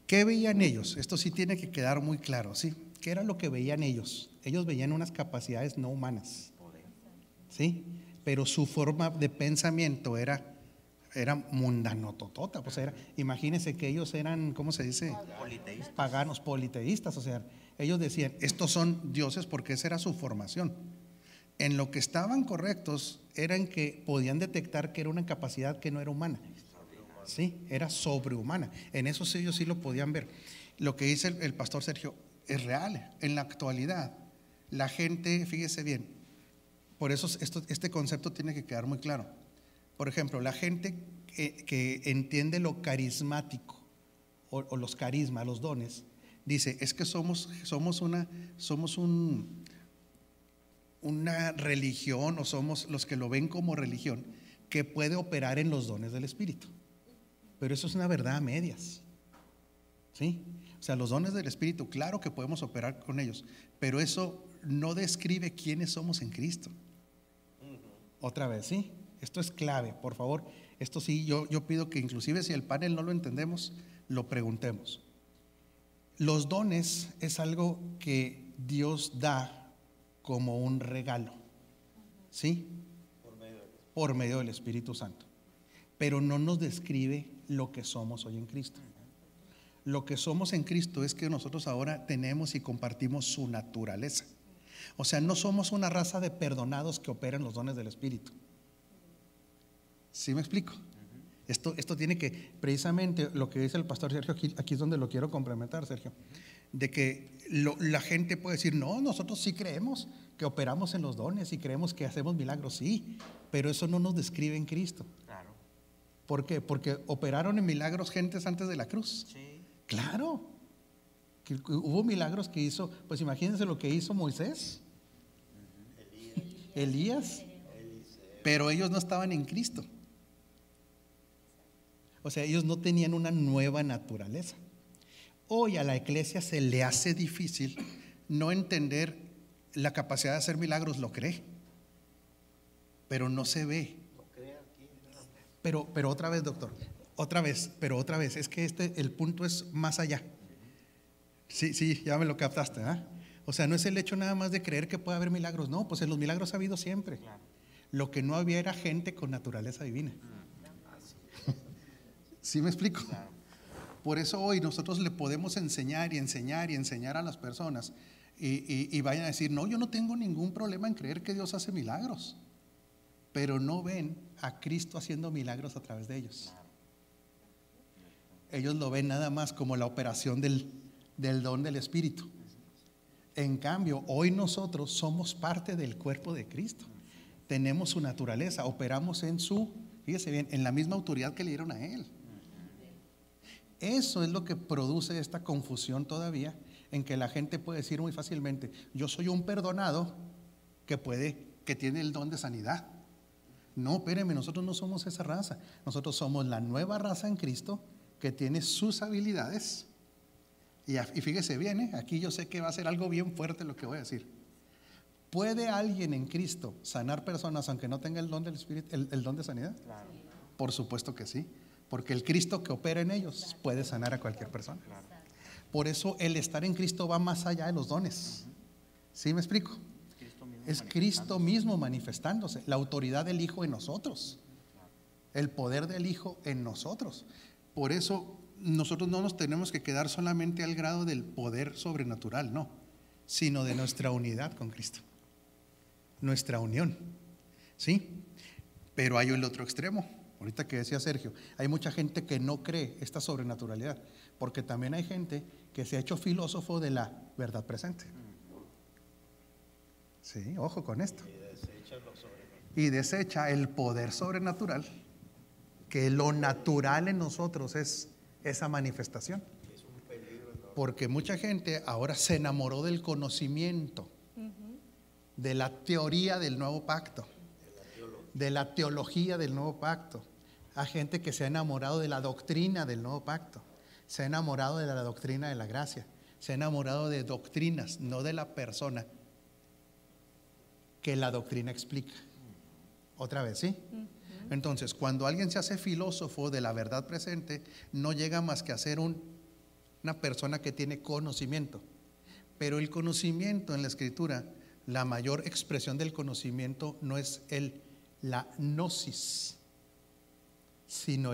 ¿Qué veían ellos? Esto sí tiene que quedar muy claro, ¿sí? ¿Qué era lo que veían ellos? Ellos veían unas capacidades no humanas, ¿sí? Pero su forma de pensamiento era mundanototota. Pues imagínense que ellos eran, ¿cómo se dice? Paganos, politeístas. O sea, ellos decían, estos son dioses porque esa era su formación. En lo que estaban correctos era en que podían detectar que era una capacidad que no era humana. Sí, era sobrehumana. En eso sí, ellos sí lo podían ver. Lo que dice el pastor Sergio es real. En la actualidad, la gente, fíjese bien, por eso este concepto tiene que quedar muy claro. Por ejemplo, la gente que entiende lo carismático o los carismas, los dones, dice, es que somos una religión, o somos los que lo ven como religión, que puede operar en los dones del Espíritu. Pero eso es una verdad a medias, ¿sí? O sea, los dones del Espíritu, claro que podemos operar con ellos, pero eso no describe quiénes somos en Cristo. Otra vez, ¿sí? Esto es clave, por favor. Esto sí, yo pido que inclusive si el panel no lo entendemos, lo preguntemos. Los dones es algo que Dios da como un regalo, ¿sí? Por medio del Espíritu Santo. Pero no nos describe lo que somos hoy en Cristo. Lo que somos en Cristo es que nosotros ahora tenemos y compartimos su naturaleza. O sea, no somos una raza de perdonados que operan los dones del Espíritu. ¿Sí me explico? Esto tiene que, precisamente lo que dice el pastor Sergio, aquí es donde lo quiero complementar, Sergio, de que la gente puede decir, no, nosotros sí creemos que operamos en los dones y creemos que hacemos milagros, sí, pero eso no nos describe en Cristo. Claro. ¿Por qué? Porque operaron en milagros gentes antes de la cruz. Sí. Claro, que hubo milagros que hizo, pues imagínense lo que hizo Moisés, Elías, pero ellos no estaban en Cristo. O sea, ellos no tenían una nueva naturaleza. Hoy a la iglesia se le hace difícil no entender la capacidad de hacer milagros, lo cree, pero no se ve. Pero otra vez, doctor, otra vez, es que el punto es más allá. Sí, ya me lo captaste, ¿eh? O sea, no es el hecho nada más de creer que puede haber milagros, no, pues en los milagros ha habido siempre. Claro. Lo que no había era gente con naturaleza divina. ¿Sí me explico? Claro. Por eso hoy nosotros le podemos enseñar a las personas y vayan a decir, no, yo no tengo ningún problema en creer que Dios hace milagros, pero no ven a Cristo haciendo milagros a través de ellos. Ellos lo ven nada más como la operación del don del Espíritu. En cambio, hoy nosotros somos parte del cuerpo de Cristo. Tenemos su naturaleza, operamos fíjese bien, en la misma autoridad que le dieron a Él. Eso es lo que produce esta confusión todavía, en que la gente puede decir muy fácilmente, yo soy un perdonado que tiene el don de sanidad. No, espérenme, nosotros no somos esa raza. Nosotros somos la nueva raza en Cristo que tiene sus habilidades. Y fíjese bien, aquí yo sé que va a ser algo bien fuerte lo que voy a decir. ¿Puede alguien en Cristo sanar personas aunque no tenga el don del Espíritu, el don de sanidad? Claro. Por supuesto que sí, porque el Cristo que opera en ellos puede sanar a cualquier persona. Claro. Por eso el estar en Cristo va más allá de los dones. ¿Sí me explico? Es Cristo mismo manifestándose, la autoridad del Hijo en nosotros, el poder del Hijo en nosotros. Por eso nosotros no nos tenemos que quedar solamente al grado del poder sobrenatural, no, sino de nuestra unidad con Cristo, nuestra unión, ¿sí? Pero hay el otro extremo, ahorita que decía Sergio, hay mucha gente que no cree esta sobrenaturalidad, porque también hay gente que se ha hecho filósofo de la verdad presente. Sí, ojo con esto. Y desecha el poder sobrenatural, que lo natural en nosotros es esa manifestación. Porque mucha gente ahora se enamoró del conocimiento, de la teoría del nuevo pacto, de la teología del nuevo pacto. Hay gente que se ha enamorado de la doctrina del nuevo pacto, se ha enamorado de la doctrina de la gracia, se ha enamorado de doctrinas, no de la persona. que la doctrina explica. Otra vez, ¿sí? Entonces, cuando alguien se hace filósofo de la verdad presente, no llega más que a ser una persona que tiene conocimiento. Pero el conocimiento en la Escritura, la mayor expresión del conocimiento no es la gnosis, sino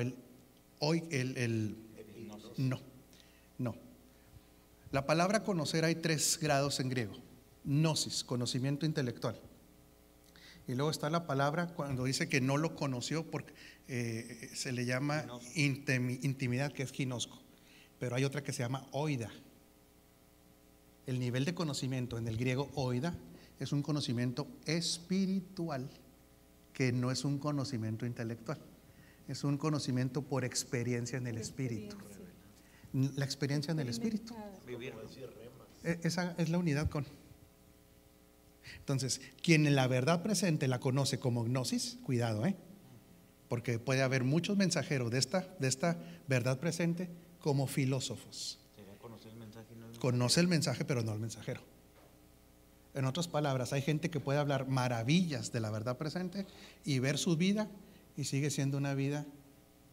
no. La palabra conocer hay 3 grados en griego. Gnosis, conocimiento intelectual. Y luego está la palabra cuando dice que no lo conoció, porque se le llama intimidad, que es ginosco. Pero hay otra que se llama oida. El nivel de conocimiento en el griego oida es un conocimiento espiritual, que no es un conocimiento intelectual. Es un conocimiento por experiencia en el espíritu. La experiencia en el espíritu. Esa es la unidad con. Entonces, quien en la verdad presente la conoce como gnosis, cuidado, porque puede haber muchos mensajeros de esta verdad presente como filósofos. Conoce el mensaje, pero no el mensajero. En otras palabras, hay gente que puede hablar maravillas de la verdad presente y ver su vida y sigue siendo una vida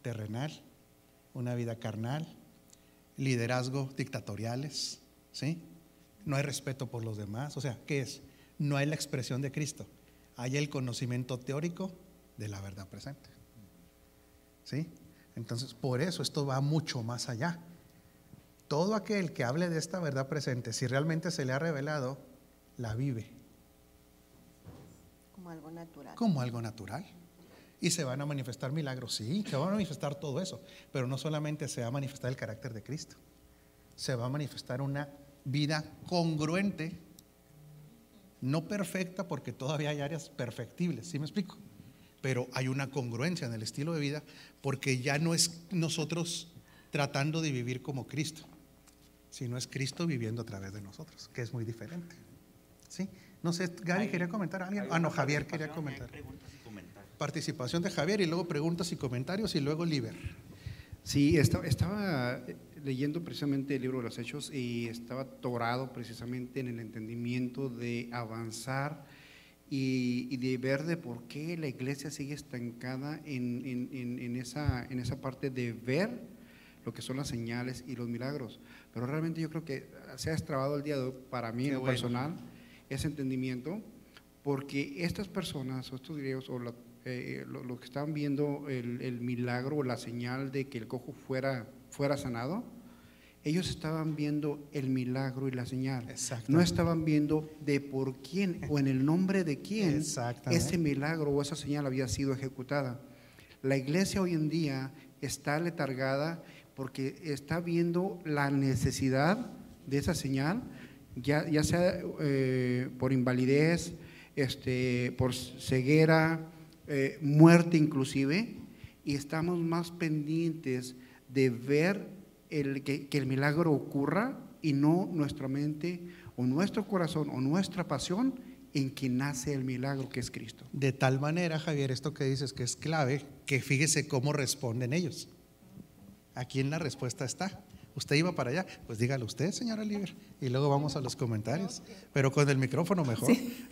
terrenal, una vida carnal, liderazgo dictatoriales, ¿sí? No hay respeto por los demás. O sea, ¿qué es? No hay la expresión de Cristo, hay el conocimiento teórico de la verdad presente, ¿sí? Entonces, por eso esto va mucho más allá. Todo aquel que hable de esta verdad presente, si realmente se le ha revelado, la vive como algo natural. Como algo natural. Y se van a manifestar milagros, sí, se va a manifestar todo eso, pero no solamente se va a manifestar el carácter de Cristo, se va a manifestar una vida congruente, no perfecta, porque todavía hay áreas perfectibles, ¿sí me explico? Pero hay una congruencia en el estilo de vida, porque ya no es nosotros tratando de vivir como Cristo, sino es Cristo viviendo a través de nosotros, que es muy diferente, ¿sí? No sé, Gaby quería comentar a alguien. No, Javier quería comentar. Participación de Javier y luego preguntas y comentarios y luego Liber. Sí, estaba leyendo precisamente el libro de los Hechos y estaba atorado precisamente en el entendimiento de avanzar y de ver de por qué la iglesia sigue estancada en esa parte de ver lo que son las señales y los milagros. Pero realmente yo creo que se ha destrabado el día de hoy, para mí en lo personal, ese entendimiento, porque estas personas, o estos griegos, o los que estaban viendo el milagro o la señal de que el cojo fuera sanado, ellos estaban viendo el milagro y la señal. No estaban viendo de por quién o en el nombre de quién ese milagro o esa señal había sido ejecutada. La iglesia hoy en día está letargada porque está viendo la necesidad de esa señal, ya sea por invalidez, por ceguera, muerte inclusive, y estamos más pendientes de ver que el milagro ocurra y no nuestra mente o nuestro corazón o nuestra pasión en que nace el milagro, que es Cristo. De tal manera, Javier, esto que dices que es clave, que fíjese cómo responden ellos. Aquí en la respuesta está. ¿Usted iba para allá? Pues dígalo usted, señora Liber, y luego vamos a los comentarios, pero con el micrófono mejor. Sí,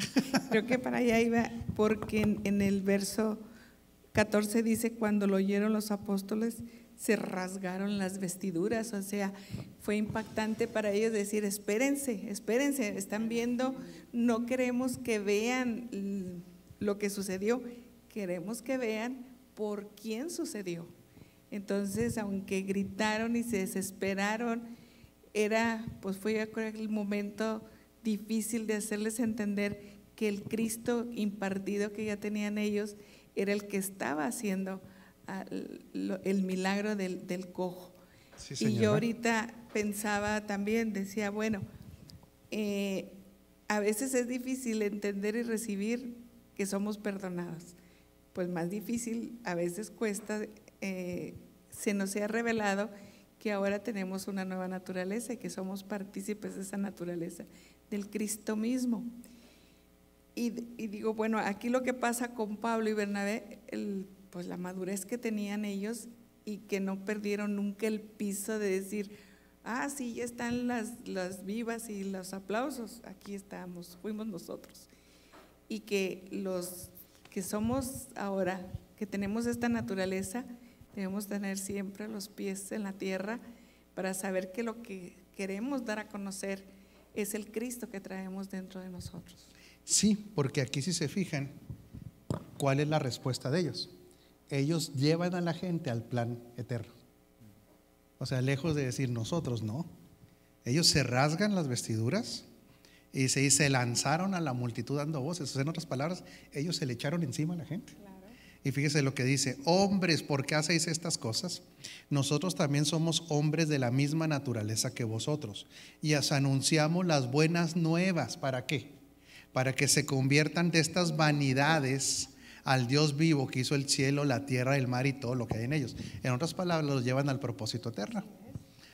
creo que para allá iba, porque en el verso 14 dice: cuando lo oyeron los apóstoles, se rasgaron las vestiduras. O sea, fue impactante para ellos decir: espérense, están viendo, no queremos que vean lo que sucedió, queremos que vean por quién sucedió. Entonces, aunque gritaron y se desesperaron, fue yo creo el momento difícil de hacerles entender que el Cristo impartido que ya tenían ellos era el que estaba haciendo el milagro del cojo. Sí, y yo ahorita pensaba también, decía, bueno, a veces es difícil entender y recibir que somos perdonados. Pues más difícil, a veces cuesta, se nos ha revelado que ahora tenemos una nueva naturaleza y que somos partícipes de esa naturaleza, del Cristo mismo. Y digo, bueno, aquí lo que pasa con Pablo y Bernabé, pues la madurez que tenían ellos y que no perdieron nunca el piso de decir: sí, ya están las vivas y los aplausos, aquí estamos, fuimos nosotros. y que los que somos ahora, que tenemos esta naturaleza, debemos tener siempre los pies en la tierra para saber que lo que queremos dar a conocer es el Cristo que traemos dentro de nosotros. Sí, porque aquí si se fijan, ¿cuál es la respuesta de ellos? Ellos llevan a la gente al plan eterno. O sea, lejos de decir nosotros, no. Ellos se rasgan las vestiduras y se lanzaron a la multitud dando voces. O sea, en otras palabras, ellos se le echaron encima a la gente. Y fíjese lo que dice: hombres, ¿por qué hacéis estas cosas? Nosotros también somos hombres de la misma naturaleza que vosotros, y os anunciamos las buenas nuevas. ¿Para qué? Para que se conviertan de estas vanidades al Dios vivo que hizo el cielo, la tierra, el mar y todo lo que hay en ellos. En otras palabras, los llevan al propósito eterno.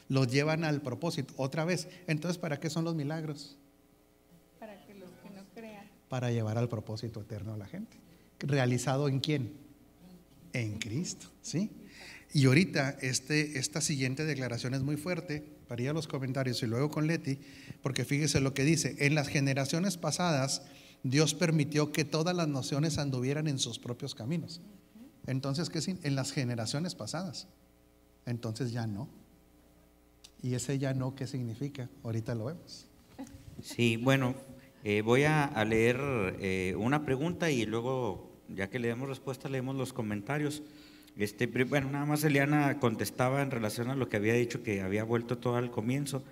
Los llevan al propósito. Otra vez, entonces, ¿para qué son los milagros? Para que los que no crean. Para llevar al propósito eterno a la gente. ¿Realizado en quién? En Cristo, ¿sí? Y ahorita esta siguiente declaración es muy fuerte, para ir a los comentarios y luego con Leti, porque fíjese lo que dice: en las generaciones pasadas Dios permitió que todas las naciones anduvieran en sus propios caminos. Entonces, ¿qué es? En las generaciones pasadas. Entonces ya no. ¿Y ese ya no qué significa? Ahorita lo vemos. Sí, bueno, voy a leer una pregunta y luego, ya que le demos respuesta, leemos los comentarios. Bueno, nada más Eliana contestaba en relación a lo que había dicho, que había vuelto todo al comienzo.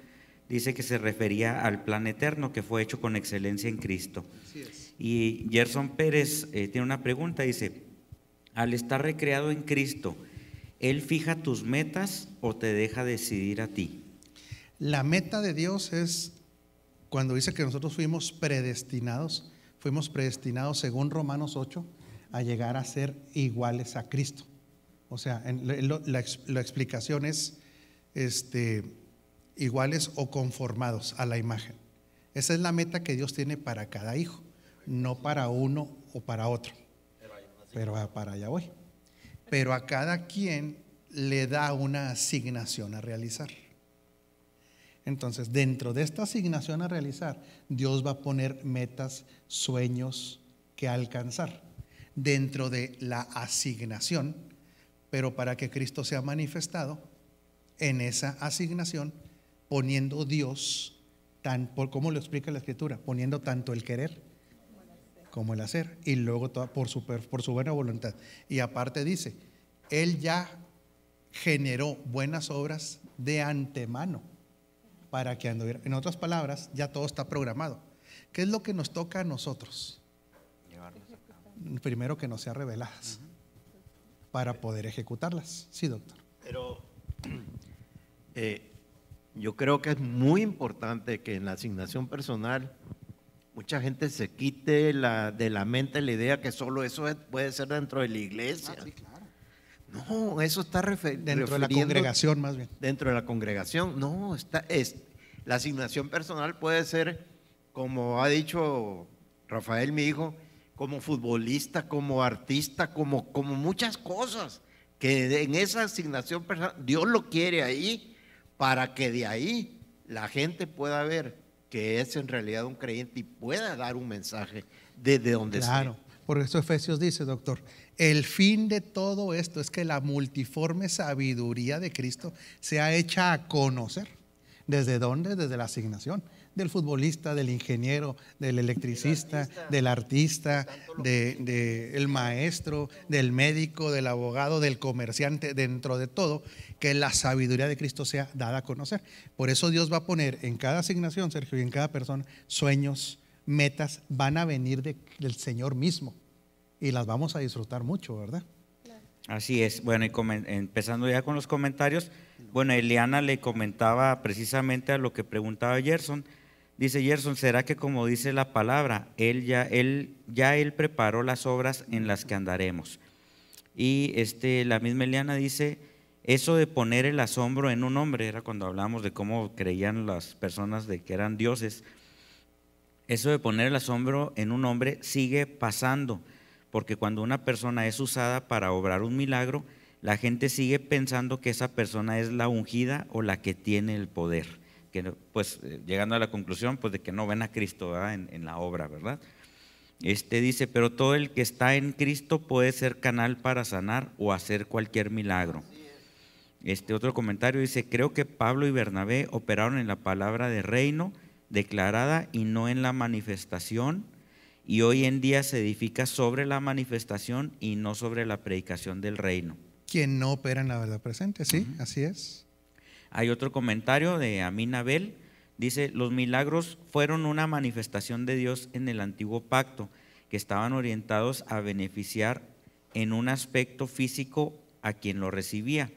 Dice que se refería al plan eterno que fue hecho con excelencia en Cristo. Así es. Y Gerson Pérez tiene una pregunta, dice: al estar recreado en Cristo, ¿Él fija tus metas o te deja decidir a ti? La meta de Dios es, cuando dice que nosotros fuimos predestinados según Romanos 8 a llegar a ser iguales a Cristo. O sea, la explicación es iguales o conformados a la imagen. Esa es la meta que Dios tiene para cada hijo, no para uno o para otro. Pero para allá voy. Pero a cada quien le da una asignación a realizar. Entonces, dentro de esta asignación a realizar, Dios va a poner metas, sueños que alcanzar dentro de la asignación, pero para que Cristo sea manifestado en esa asignación, poniendo Dios, ¿cómo lo explica la Escritura? Poniendo tanto el querer como el hacer, y luego por su buena voluntad. Y aparte dice, Él ya generó buenas obras de antemano para que anduviera. En otras palabras, ya todo está programado. ¿Qué es lo que nos toca a nosotros? Primero, que nos sean reveladas para poder ejecutarlas. Sí, doctor. Pero yo creo que es muy importante que en la asignación personal mucha gente se quite de la mente la idea que solo eso puede ser dentro de la iglesia. Sí, claro. No, eso está dentro de la congregación, más bien. Dentro de la congregación, no, la asignación personal puede ser, como ha dicho Rafael, mi hijo, como futbolista, como artista, como muchas cosas, que en esa asignación personal Dios lo quiere ahí, para que de ahí la gente pueda ver que es en realidad un creyente y pueda dar un mensaje desde donde esté. Claro, por eso Efesios dice, doctor, el fin de todo esto es que la multiforme sabiduría de Cristo sea hecha a conocer. ¿Desde dónde? Desde la asignación del futbolista, del ingeniero, del electricista, del artista, del maestro, del médico, del abogado, del comerciante, dentro de todo, que la sabiduría de Cristo sea dada a conocer. Por eso Dios va a poner en cada asignación, Sergio, y en cada persona, sueños, metas, van a venir del Señor mismo y las vamos a disfrutar mucho, ¿verdad? Así es. Bueno, y empezando ya con los comentarios, bueno, Eliana le comentaba precisamente a lo que preguntaba Gerson. Dice Gerson, ¿será que como dice la palabra, él preparó las obras en las que andaremos? Y la misma Eliana dice, eso de poner el asombro en un hombre, era cuando hablábamos de cómo creían las personas de que eran dioses, eso de poner el asombro en un hombre sigue pasando, porque cuando una persona es usada para obrar un milagro, la gente sigue pensando que esa persona es la ungida o la que tiene el poder, que pues llegando a la conclusión pues de que no ven a Cristo, ¿verdad? En la obra, ¿verdad? Dice, pero todo el que está en Cristo puede ser canal para sanar o hacer cualquier milagro. Otro comentario dice, creo que Pablo y Bernabé operaron en la palabra de reino declarada y no en la manifestación, y hoy en día se edifica sobre la manifestación y no sobre la predicación del reino. Quien no opera en la verdad presente, sí, así es. Hay otro comentario de Amin Abel. Dice, los milagros fueron una manifestación de Dios en el antiguo pacto, que estaban orientados a beneficiar en un aspecto físico a quien lo recibía.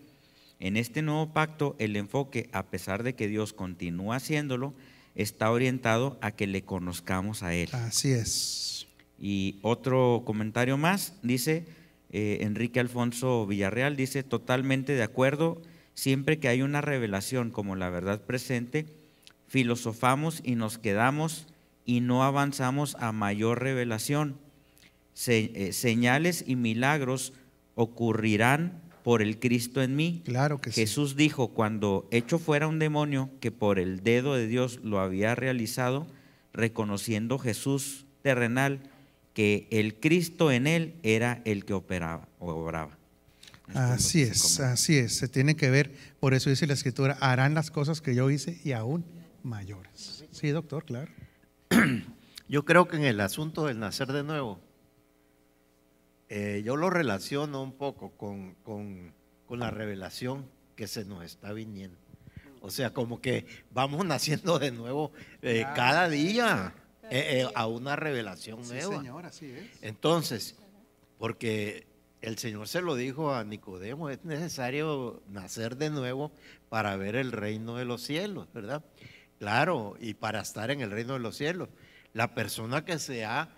En este nuevo pacto, el enfoque, a pesar de que Dios continúa haciéndolo, está orientado a que le conozcamos a Él. Así es. Y otro comentario más, dice Enrique Alfonso Villarreal, dice, totalmente de acuerdo, siempre que hay una revelación como la verdad presente, filosofamos y nos quedamos y no avanzamos a mayor revelación. Señales y milagros ocurrirán por el Cristo en mí. Claro que sí. Jesús dijo, cuando echo fuera un demonio que por el dedo de Dios lo había realizado, reconociendo Jesús terrenal que el Cristo en él era el que obraba. Así es, se tiene que ver, por eso dice la Escritura, harán las cosas que yo hice y aún mayores. Sí, doctor, claro. Yo creo que en el asunto del nacer de nuevo, yo lo relaciono un poco con la revelación que se nos está viniendo. O sea, como que vamos naciendo de nuevo cada día a una revelación nueva. Sí, señor, así es. Entonces, porque el Señor se lo dijo a Nicodemo, es necesario nacer de nuevo para ver el reino de los cielos, ¿verdad? Claro, y para estar en el reino de los cielos. La persona que se ha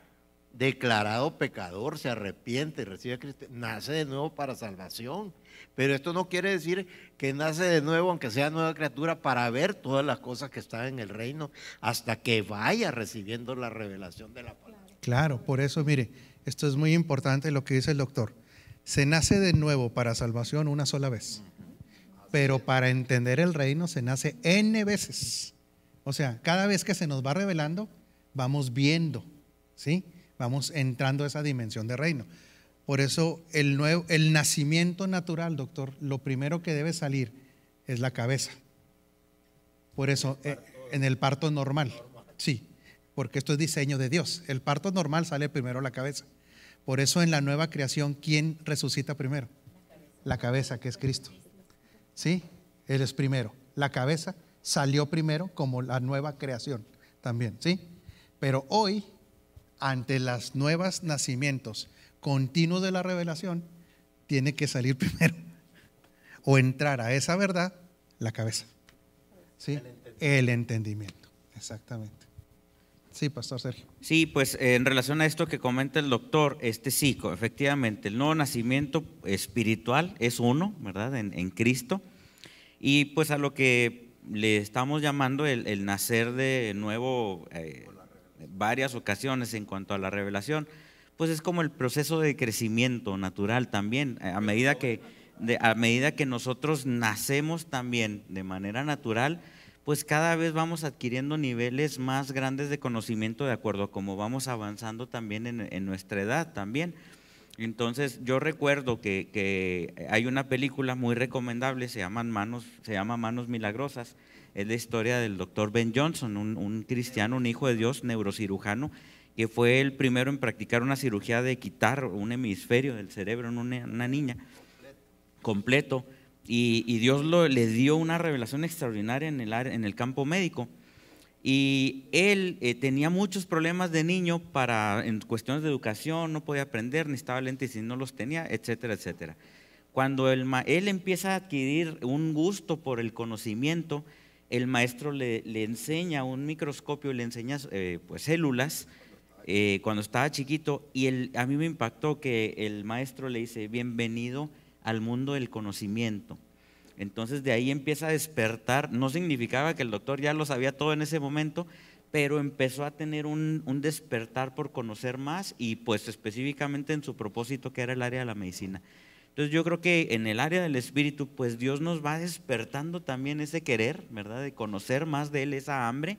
declarado pecador, se arrepiente y recibe a Cristo, nace de nuevo para salvación. Pero esto no quiere decir que nace de nuevo, aunque sea nueva criatura, para ver todas las cosas que están en el reino, hasta que vaya recibiendo la revelación de la palabra. Claro, por eso, mire, esto es muy importante lo que dice el doctor. Se nace de nuevo para salvación una sola vez, pero para entender el reino se nace N veces. O sea, cada vez que se nos va revelando, vamos viendo, ¿sí? Vamos entrando a esa dimensión de reino. Por eso el nacimiento natural, doctor, lo primero que debe salir es la cabeza. Por eso, en el parto normal, sí, porque esto es diseño de Dios. El parto normal sale primero la cabeza. Por eso en la nueva creación, ¿quién resucita primero? La cabeza, que es Cristo. ¿Sí? Él es primero. La cabeza salió primero como la nueva creación también, ¿sí? Pero hoy, ante los nuevos nacimientos continuos de la revelación, tiene que salir primero o entrar a esa verdad la cabeza, ¿sí? El entendimiento, exactamente. Sí, Pastor Sergio. Sí, pues en relación a esto que comenta el doctor, sí, efectivamente, el nuevo nacimiento espiritual es uno, ¿verdad? En Cristo. Y pues a lo que le estamos llamando el nacer de nuevo, varias ocasiones en cuanto a la revelación, pues es como el proceso de crecimiento natural también, a medida que nosotros nacemos también de manera natural, pues cada vez vamos adquiriendo niveles más grandes de conocimiento de acuerdo a cómo vamos avanzando también en nuestra edad también. Entonces yo recuerdo que hay una película muy recomendable, se llama Manos Milagrosas. Es la historia del doctor Ben Johnson, un cristiano, un hijo de Dios, neurocirujano, que fue el primero en practicar una cirugía de quitar un hemisferio del cerebro en una niña completo. Y Dios le dio una revelación extraordinaria en el campo médico. Y él tenía muchos problemas de niño en cuestiones de educación, no podía aprender, necesitaba lentes y no los tenía, etcétera, etcétera. Cuando él empieza a adquirir un gusto por el conocimiento, el maestro le enseña un microscopio, le enseña pues células cuando estaba chiquito, y a mí me impactó que el maestro le dice, bienvenido al mundo del conocimiento. Entonces de ahí empieza a despertar, no significaba que el doctor ya lo sabía todo en ese momento, pero empezó a tener un despertar por conocer más y pues específicamente en su propósito que era el área de la medicina. Entonces yo creo que en el área del espíritu pues Dios nos va despertando también ese querer, ¿verdad? De conocer más de Él, esa hambre,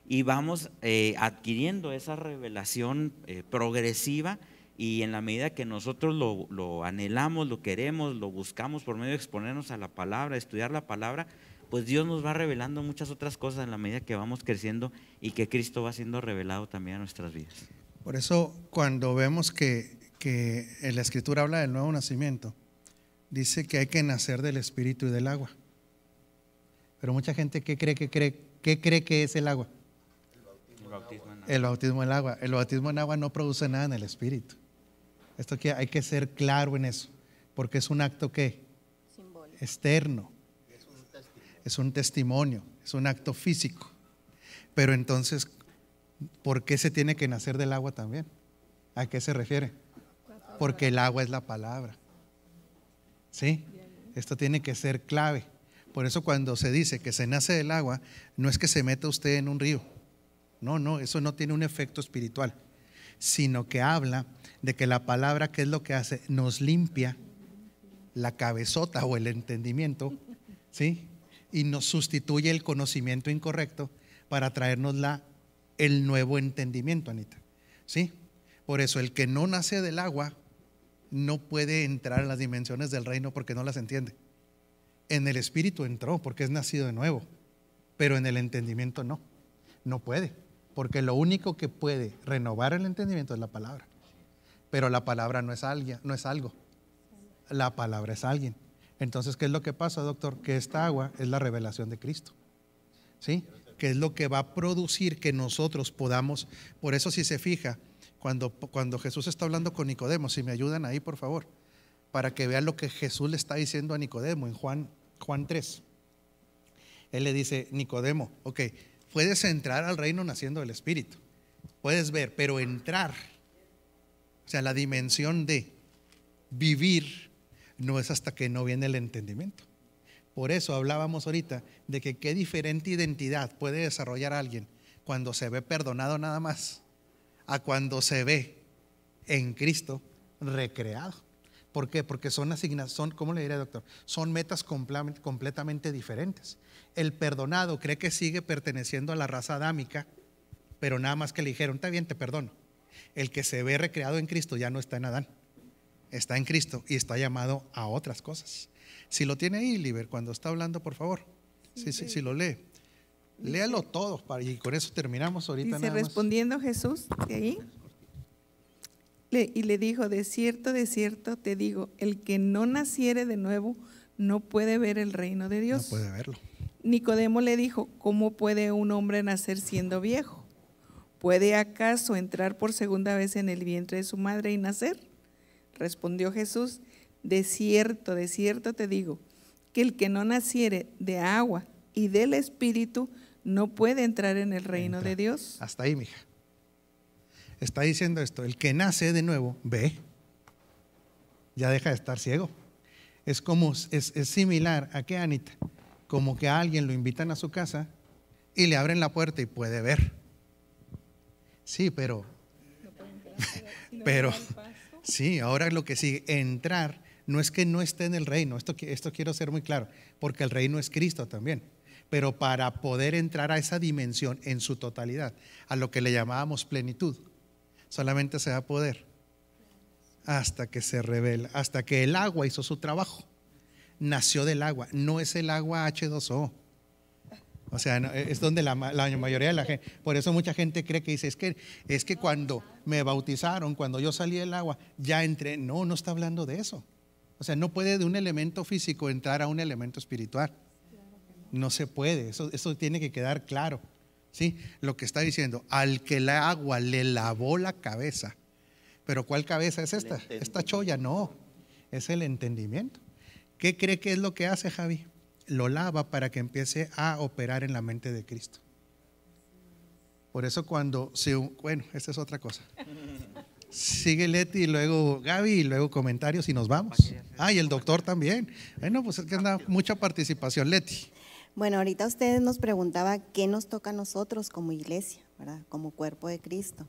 y vamos adquiriendo esa revelación progresiva, y en la medida que nosotros lo anhelamos, lo queremos, lo buscamos por medio de exponernos a la palabra, estudiar la palabra, pues Dios nos va revelando muchas otras cosas en la medida que vamos creciendo y que Cristo va siendo revelado también a nuestras vidas. Por eso cuando vemos que en la Escritura habla del nuevo nacimiento, dice que hay que nacer del Espíritu y del agua. Pero mucha gente, ¿qué cree que es el agua? El bautismo en agua. El bautismo en agua no produce nada en el Espíritu. Esto que hay que ser claro en eso, porque es un acto que externo, es un testimonio, es un acto físico. Pero entonces, ¿por qué se tiene que nacer del agua también? ¿A qué se refiere? Porque el agua es la palabra. ¿Sí? Esto tiene que ser clave. Por eso cuando se dice que se nace del agua, no es que se meta usted en un río. No, eso no tiene un efecto espiritual, sino que habla de que la palabra, ¿qué es lo que hace? Nos limpia la cabezota o el entendimiento, ¿sí? Y nos sustituye el conocimiento incorrecto para traernos el nuevo entendimiento, Anita, ¿sí? Por eso el que no nace del agua no puede entrar en las dimensiones del reino porque no las entiende. En el espíritu entró porque es nacido de nuevo, pero en el entendimiento no puede, porque lo único que puede renovar el entendimiento es la palabra. Pero la palabra no es algo, la palabra es alguien. Entonces, ¿qué es lo que pasa, doctor? Que esta agua es la revelación de Cristo, ¿sí? Que es lo que va a producir que nosotros podamos. Por eso, si se fija, cuando Jesús está hablando con Nicodemo, si me ayudan ahí, por favor, para que vean lo que Jesús le está diciendo a Nicodemo en Juan 3. Él le dice, Nicodemo, ok, puedes entrar al reino naciendo del Espíritu, puedes ver, pero entrar, o sea, la dimensión de vivir, no es hasta que no viene el entendimiento. Por eso hablábamos ahorita de que qué diferente identidad puede desarrollar alguien cuando se ve perdonado nada más, a cuando se ve en Cristo recreado. ¿Por qué? Porque son ¿cómo le diré, doctor? Son metas completamente diferentes. El perdonado cree que sigue perteneciendo a la raza adámica, pero nada más que le dijeron, está bien, te perdono. El que se ve recreado en Cristo ya no está en Adán, está en Cristo y está llamado a otras cosas. Si lo tiene ahí, Liber, cuando está hablando, por favor, si lo lee, léalo todo y con eso terminamos ahorita. Dice, respondiendo Jesús de ahí, y le dijo, de cierto te digo, el que no naciere de nuevo no puede ver el reino de Dios. No puede verlo. Nicodemo le dijo, ¿cómo puede un hombre nacer siendo viejo? ¿Puede acaso entrar por segunda vez en el vientre de su madre y nacer? Respondió Jesús, de cierto te digo, que el que no naciere de agua y del Espíritu no puede entrar en el reino de Dios. Hasta ahí, mija. Está diciendo esto, el que nace de nuevo, ve, ya deja de estar ciego. Es similar a qué, Anita, como que a alguien lo invitan a su casa y le abren la puerta y puede ver. Sí, pero sí, ahora lo que sigue, entrar, no es que no esté en el reino, esto quiero ser muy claro, porque el reino es Cristo también, pero para poder entrar a esa dimensión en su totalidad, a lo que le llamábamos plenitud, solamente se va a poder hasta que se revela, hasta que el agua hizo su trabajo, nació del agua, no es el agua H2O. O sea, es donde la mayoría de la gente, por eso mucha gente cree que dice, es que cuando me bautizaron, cuando yo salí del agua, ya entré. No está hablando de eso. O sea, no puede de un elemento físico entrar a un elemento espiritual. No se puede, eso tiene que quedar claro. ¿Sí? Lo que está diciendo, al que el agua le lavó la cabeza. ¿Pero cuál cabeza es esta? Esta cholla, no, es el entendimiento. ¿Qué cree que es lo que hace, Javi? Lo lava para que empiece a operar en la mente de Cristo. Por eso bueno, esta es otra cosa. Sigue Leti y luego Gaby y luego comentarios y nos vamos. Y el doctor también. Bueno, pues es que anda mucha participación, Leti. Bueno, ahorita usted nos preguntaba qué nos toca a nosotros como iglesia, ¿verdad? Como cuerpo de Cristo.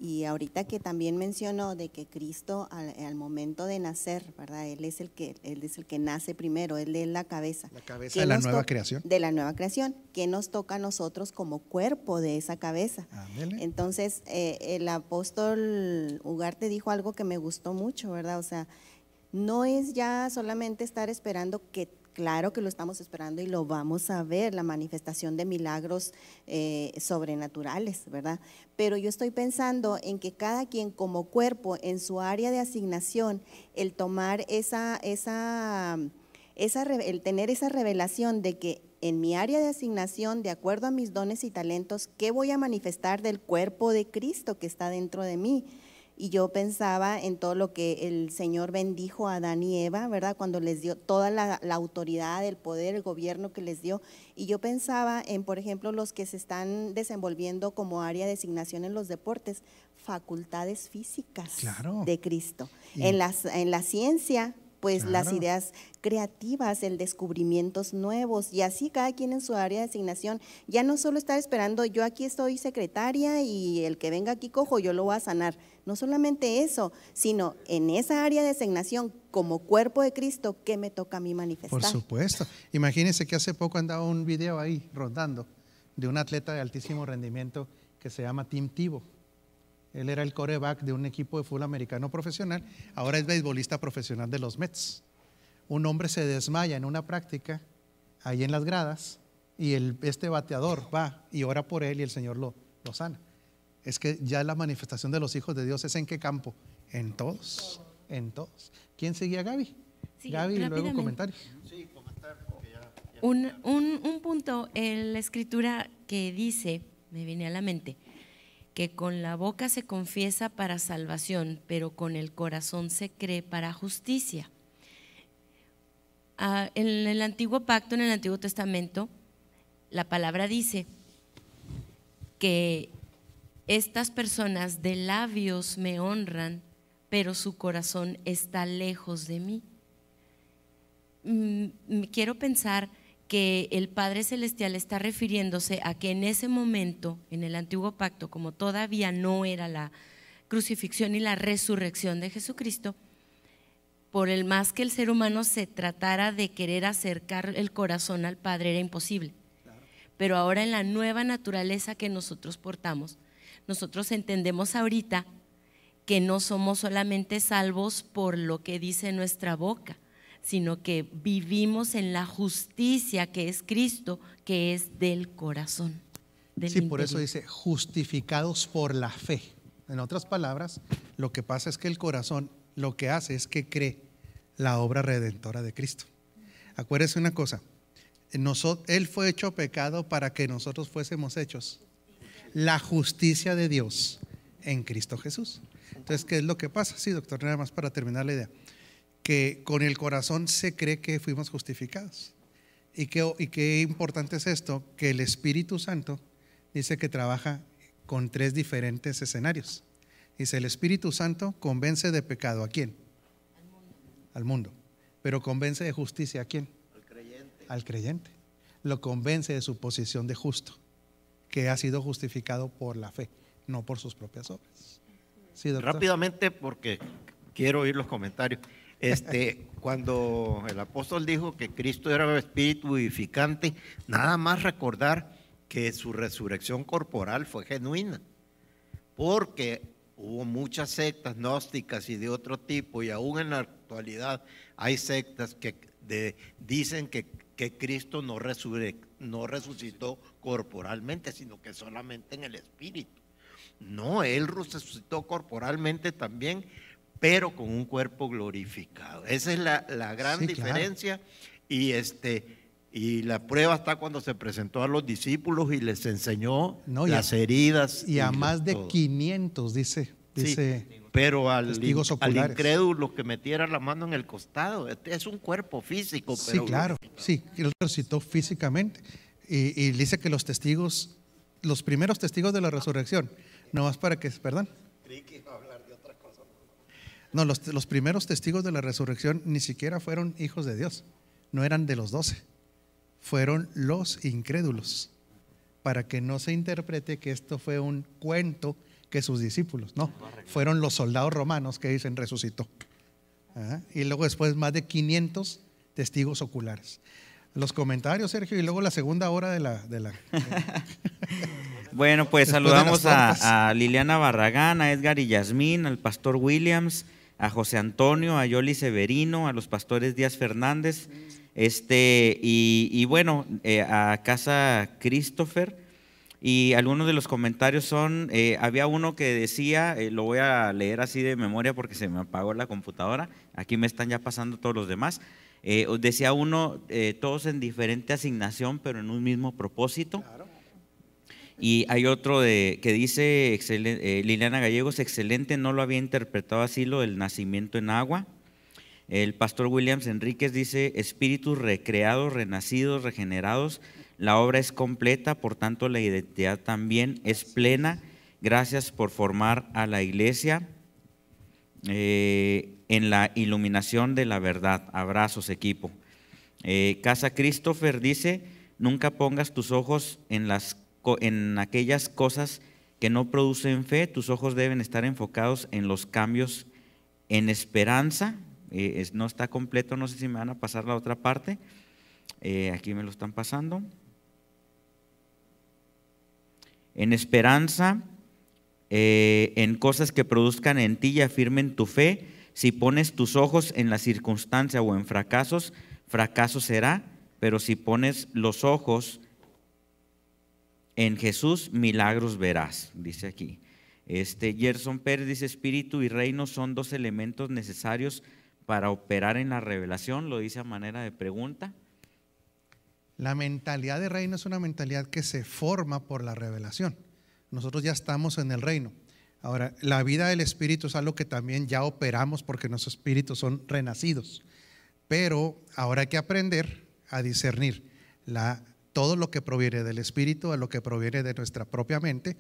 Y ahorita que también mencionó de que Cristo al momento de nacer, ¿verdad? Él es el que nace primero, Él es la cabeza. La cabeza de la nueva creación. creación. De la nueva creación, que nos toca a nosotros como cuerpo de esa cabeza. Ándele. Entonces, el apóstol Ugarte dijo algo que me gustó mucho, ¿verdad? O sea, no es ya solamente estar esperando que, claro que lo estamos esperando y lo vamos a ver, la manifestación de milagros sobrenaturales, ¿verdad? Pero yo estoy pensando en que cada quien como cuerpo en su área de asignación, el tomar el tener esa revelación de que en mi área de asignación, de acuerdo a mis dones y talentos, ¿qué voy a manifestar del cuerpo de Cristo que está dentro de mí? Y yo pensaba en todo lo que el Señor bendijo a Adán y Eva, ¿verdad? Cuando les dio toda la autoridad, el poder, el gobierno que les dio. Y yo pensaba en, por ejemplo, los que se están desenvolviendo como área de asignación en los deportes, facultades físicas Claro. de Cristo. Y- En la ciencia, pues las Claro. ideas creativas, el descubrimientos nuevos, y así cada quien en su área de asignación. Ya no solo estar esperando, yo aquí estoy secretaria y el que venga aquí cojo, yo lo voy a sanar. No solamente eso, sino en esa área de asignación, como cuerpo de Cristo, ¿qué me toca a mí manifestar? Por supuesto. Imagínense que hace poco andaba un video ahí rondando de un atleta de altísimo rendimiento que se llama Tim Tebow. Él era el quarterback de un equipo de fútbol americano profesional, ahora es beisbolista profesional de los Mets. Un hombre se desmaya en una práctica ahí en las gradas y este bateador va y ora por él y el Señor lo sana. Es que ya la manifestación de los hijos de Dios es ¿en qué campo? En todos, en todos. ¿Quién seguía, Gaby? Sí, Gaby, y luego rápidamente. comentarios. Un punto en la escritura que dice, me viene a la mente, que con la boca se confiesa para salvación, pero con el corazón se cree para justicia. En el antiguo pacto, en el Antiguo Testamento, la palabra dice que estas personas de labios me honran, pero su corazón está lejos de mí. Quiero pensar que el Padre Celestial está refiriéndose a que en ese momento, en el antiguo pacto, como todavía no era la crucifixión y la resurrección de Jesucristo, por el más que el ser humano se tratara de querer acercar el corazón al Padre, era imposible. Pero ahora en la nueva naturaleza que nosotros portamos, nosotros entendemos ahorita que no somos solamente salvos por lo que dice nuestra boca, sino que vivimos en la justicia que es Cristo, que es del corazón. Sí, por eso dice justificados por la fe. En otras palabras, lo que pasa es que el corazón lo que hace es que cree la obra redentora de Cristo. Acuérdese una cosa, Él fue hecho pecado para que nosotros fuésemos hechos la justicia de Dios en Cristo Jesús. Entonces, ¿qué es lo que pasa? Sí, doctor, nada más para terminar la idea. Que con el corazón se cree que fuimos justificados. Y qué importante es esto, que el Espíritu Santo dice que trabaja con 3 diferentes escenarios. Dice, el Espíritu Santo convence de pecado, ¿a quién? Al mundo. Pero convence de justicia, ¿a quién? Al creyente. Al creyente. Lo convence de su posición de justo, que ha sido justificado por la fe, no por sus propias obras. Sí, doctor. Rápidamente, porque quiero oír los comentarios. Cuando el apóstol dijo que Cristo era espíritu vivificante, nada más recordar que su resurrección corporal fue genuina, porque hubo muchas sectas gnósticas y de otro tipo, y aún en la actualidad hay sectas que dicen que Cristo no resucitó corporalmente, sino que solamente en el espíritu. No, Él resucitó corporalmente también, pero con un cuerpo glorificado. Esa es la gran Sí, diferencia. Claro. Y la prueba está cuando se presentó a los discípulos y les enseñó las heridas. Y a más de todo. 500, dice Sí, pero al incrédulo que metiera la mano en el costado, es un cuerpo físico. Sí, pero claro, sí, Él resucitó físicamente. Y dice que los testigos, los primeros testigos de la resurrección, no más para que, perdón. Creí que iba a hablar de otra cosa. No, los primeros testigos de la resurrección ni siquiera fueron hijos de Dios, no eran de los 12, fueron los incrédulos, para que no se interprete que esto fue un cuento que sus discípulos, no, fueron los soldados romanos que dicen resucitó. Y luego después más de 500 testigos oculares. Los comentarios, Sergio, y luego la segunda hora de la Bueno, pues Después de saludamos las tortas. a Liliana Barragán, a Edgar y Yasmín, al pastor Williams, a José Antonio, a Yoli Severino, a los pastores Díaz Fernández, y bueno, a Casa Christopher. Y algunos de los comentarios son, había uno que decía, lo voy a leer así de memoria porque se me apagó la computadora, aquí me están ya pasando todos los demás. Decía uno, todos en diferente asignación, pero en un mismo propósito. Y hay otro que dice, Liliana Gallegos, excelente, no lo había interpretado así, lo del nacimiento en agua. El pastor Williams Enríquez dice, espíritus recreados, renacidos, regenerados, la obra es completa, por tanto la identidad también es plena. Gracias por formar a la iglesia en la iluminación de la verdad. Abrazos, equipo. Casa Christopher dice, nunca pongas tus ojos en aquellas cosas que no producen fe, tus ojos deben estar enfocados en los cambios en esperanza. No está completo, no sé si me van a pasar la otra parte. Aquí me lo están pasando. En esperanza, en cosas que produzcan en ti y afirmen tu fe. Si pones tus ojos en la circunstancia o en fracasos, fracaso será, pero si pones los ojos en Jesús, milagros verás, dice aquí. Gerson Pérez dice, espíritu y reino son dos elementos necesarios para operar en la revelación, lo dice a manera de pregunta. La mentalidad de reino es una mentalidad que se forma por la revelación. Nosotros ya estamos en el reino. Ahora, la vida del Espíritu es algo que también ya operamos porque nuestros espíritus son renacidos. Pero ahora hay que aprender a discernir todo lo que proviene del Espíritu a lo que proviene de nuestra propia mente.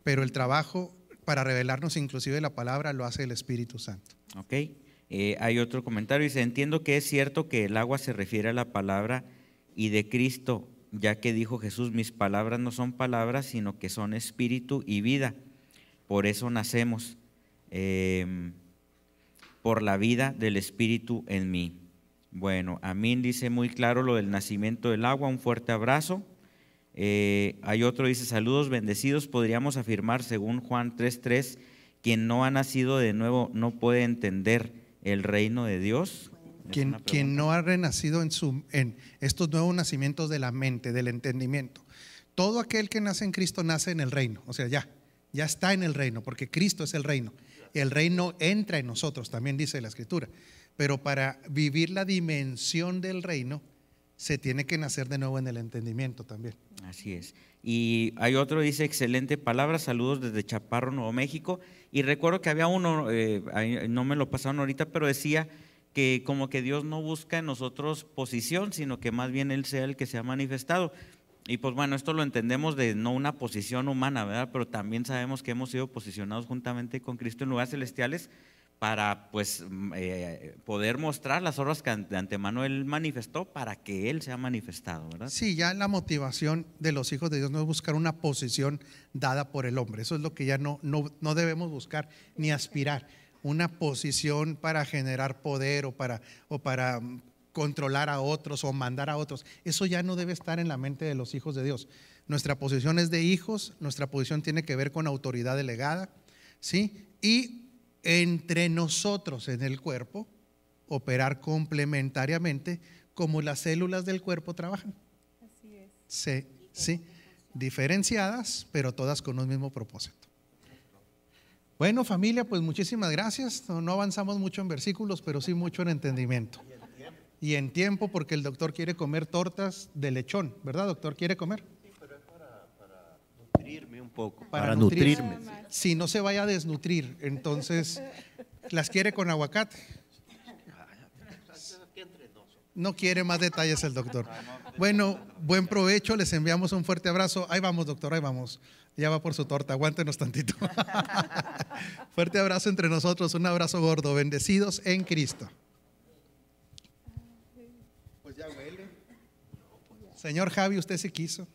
Pero el trabajo para revelarnos inclusive la palabra lo hace el Espíritu Santo. Ok. Hay otro comentario, dice, entiendo que es cierto que el agua se refiere a la palabra y de Cristo, ya que dijo Jesús, mis palabras no son palabras, sino que son espíritu y vida. Por eso nacemos, por la vida del Espíritu en mí. Bueno, Amín dice muy claro lo del nacimiento del agua, un fuerte abrazo. Hay otro, dice, saludos bendecidos, podríamos afirmar según Juan 3:3, quien no ha nacido de nuevo no puede entender el reino de Dios. Quien no ha renacido en estos nuevos nacimientos de la mente, del entendimiento. Todo aquel que nace en Cristo nace en el reino, o sea, ya está en el reino, porque Cristo es el reino. El reino entra en nosotros, también dice la Escritura. Pero para vivir la dimensión del reino, se tiene que nacer de nuevo en el entendimiento también. Así es. Y hay otro, dice, excelente palabra, saludos desde Chaparro, Nuevo México. Y recuerdo que había uno, no me lo pasaron ahorita, pero decía que como que Dios no busca en nosotros posición, sino que más bien Él sea el que se ha manifestado. Y pues bueno, esto lo entendemos de no una posición humana, ¿verdad? Pero también sabemos que hemos sido posicionados juntamente con Cristo en lugares celestiales para pues poder mostrar las obras que de antemano Él manifestó para que Él sea manifestado, ¿verdad? Sí, ya la motivación de los hijos de Dios no es buscar una posición dada por el hombre. Eso es lo que ya no debemos buscar ni aspirar. Una posición para generar poder o para controlar a otros o mandar a otros. Eso ya no debe estar en la mente de los hijos de Dios. Nuestra posición es de hijos, nuestra posición tiene que ver con autoridad delegada, ¿sí? Y entre nosotros en el cuerpo, operar complementariamente como las células del cuerpo trabajan. Así es. Sí, diferenciadas, pero todas con un mismo propósito. Bueno, familia, pues muchísimas gracias. No avanzamos mucho en versículos, pero sí mucho en entendimiento. Y en tiempo, porque el doctor quiere comer tortas de lechón, ¿verdad, doctor? ¿Quiere comer? Sí, pero es para nutrirme un poco. Para nutrirme. Si no se vaya a desnutrir, entonces, ¿las quiere con aguacate? No quiere más detalles el doctor. Bueno, buen provecho, les enviamos un fuerte abrazo. Ahí vamos, doctor, ahí vamos. Ya va por su torta, aguántenos tantito. Fuerte abrazo entre nosotros, un abrazo gordo, bendecidos en Cristo. Pues ya huele. Señor Javi, usted se quiso.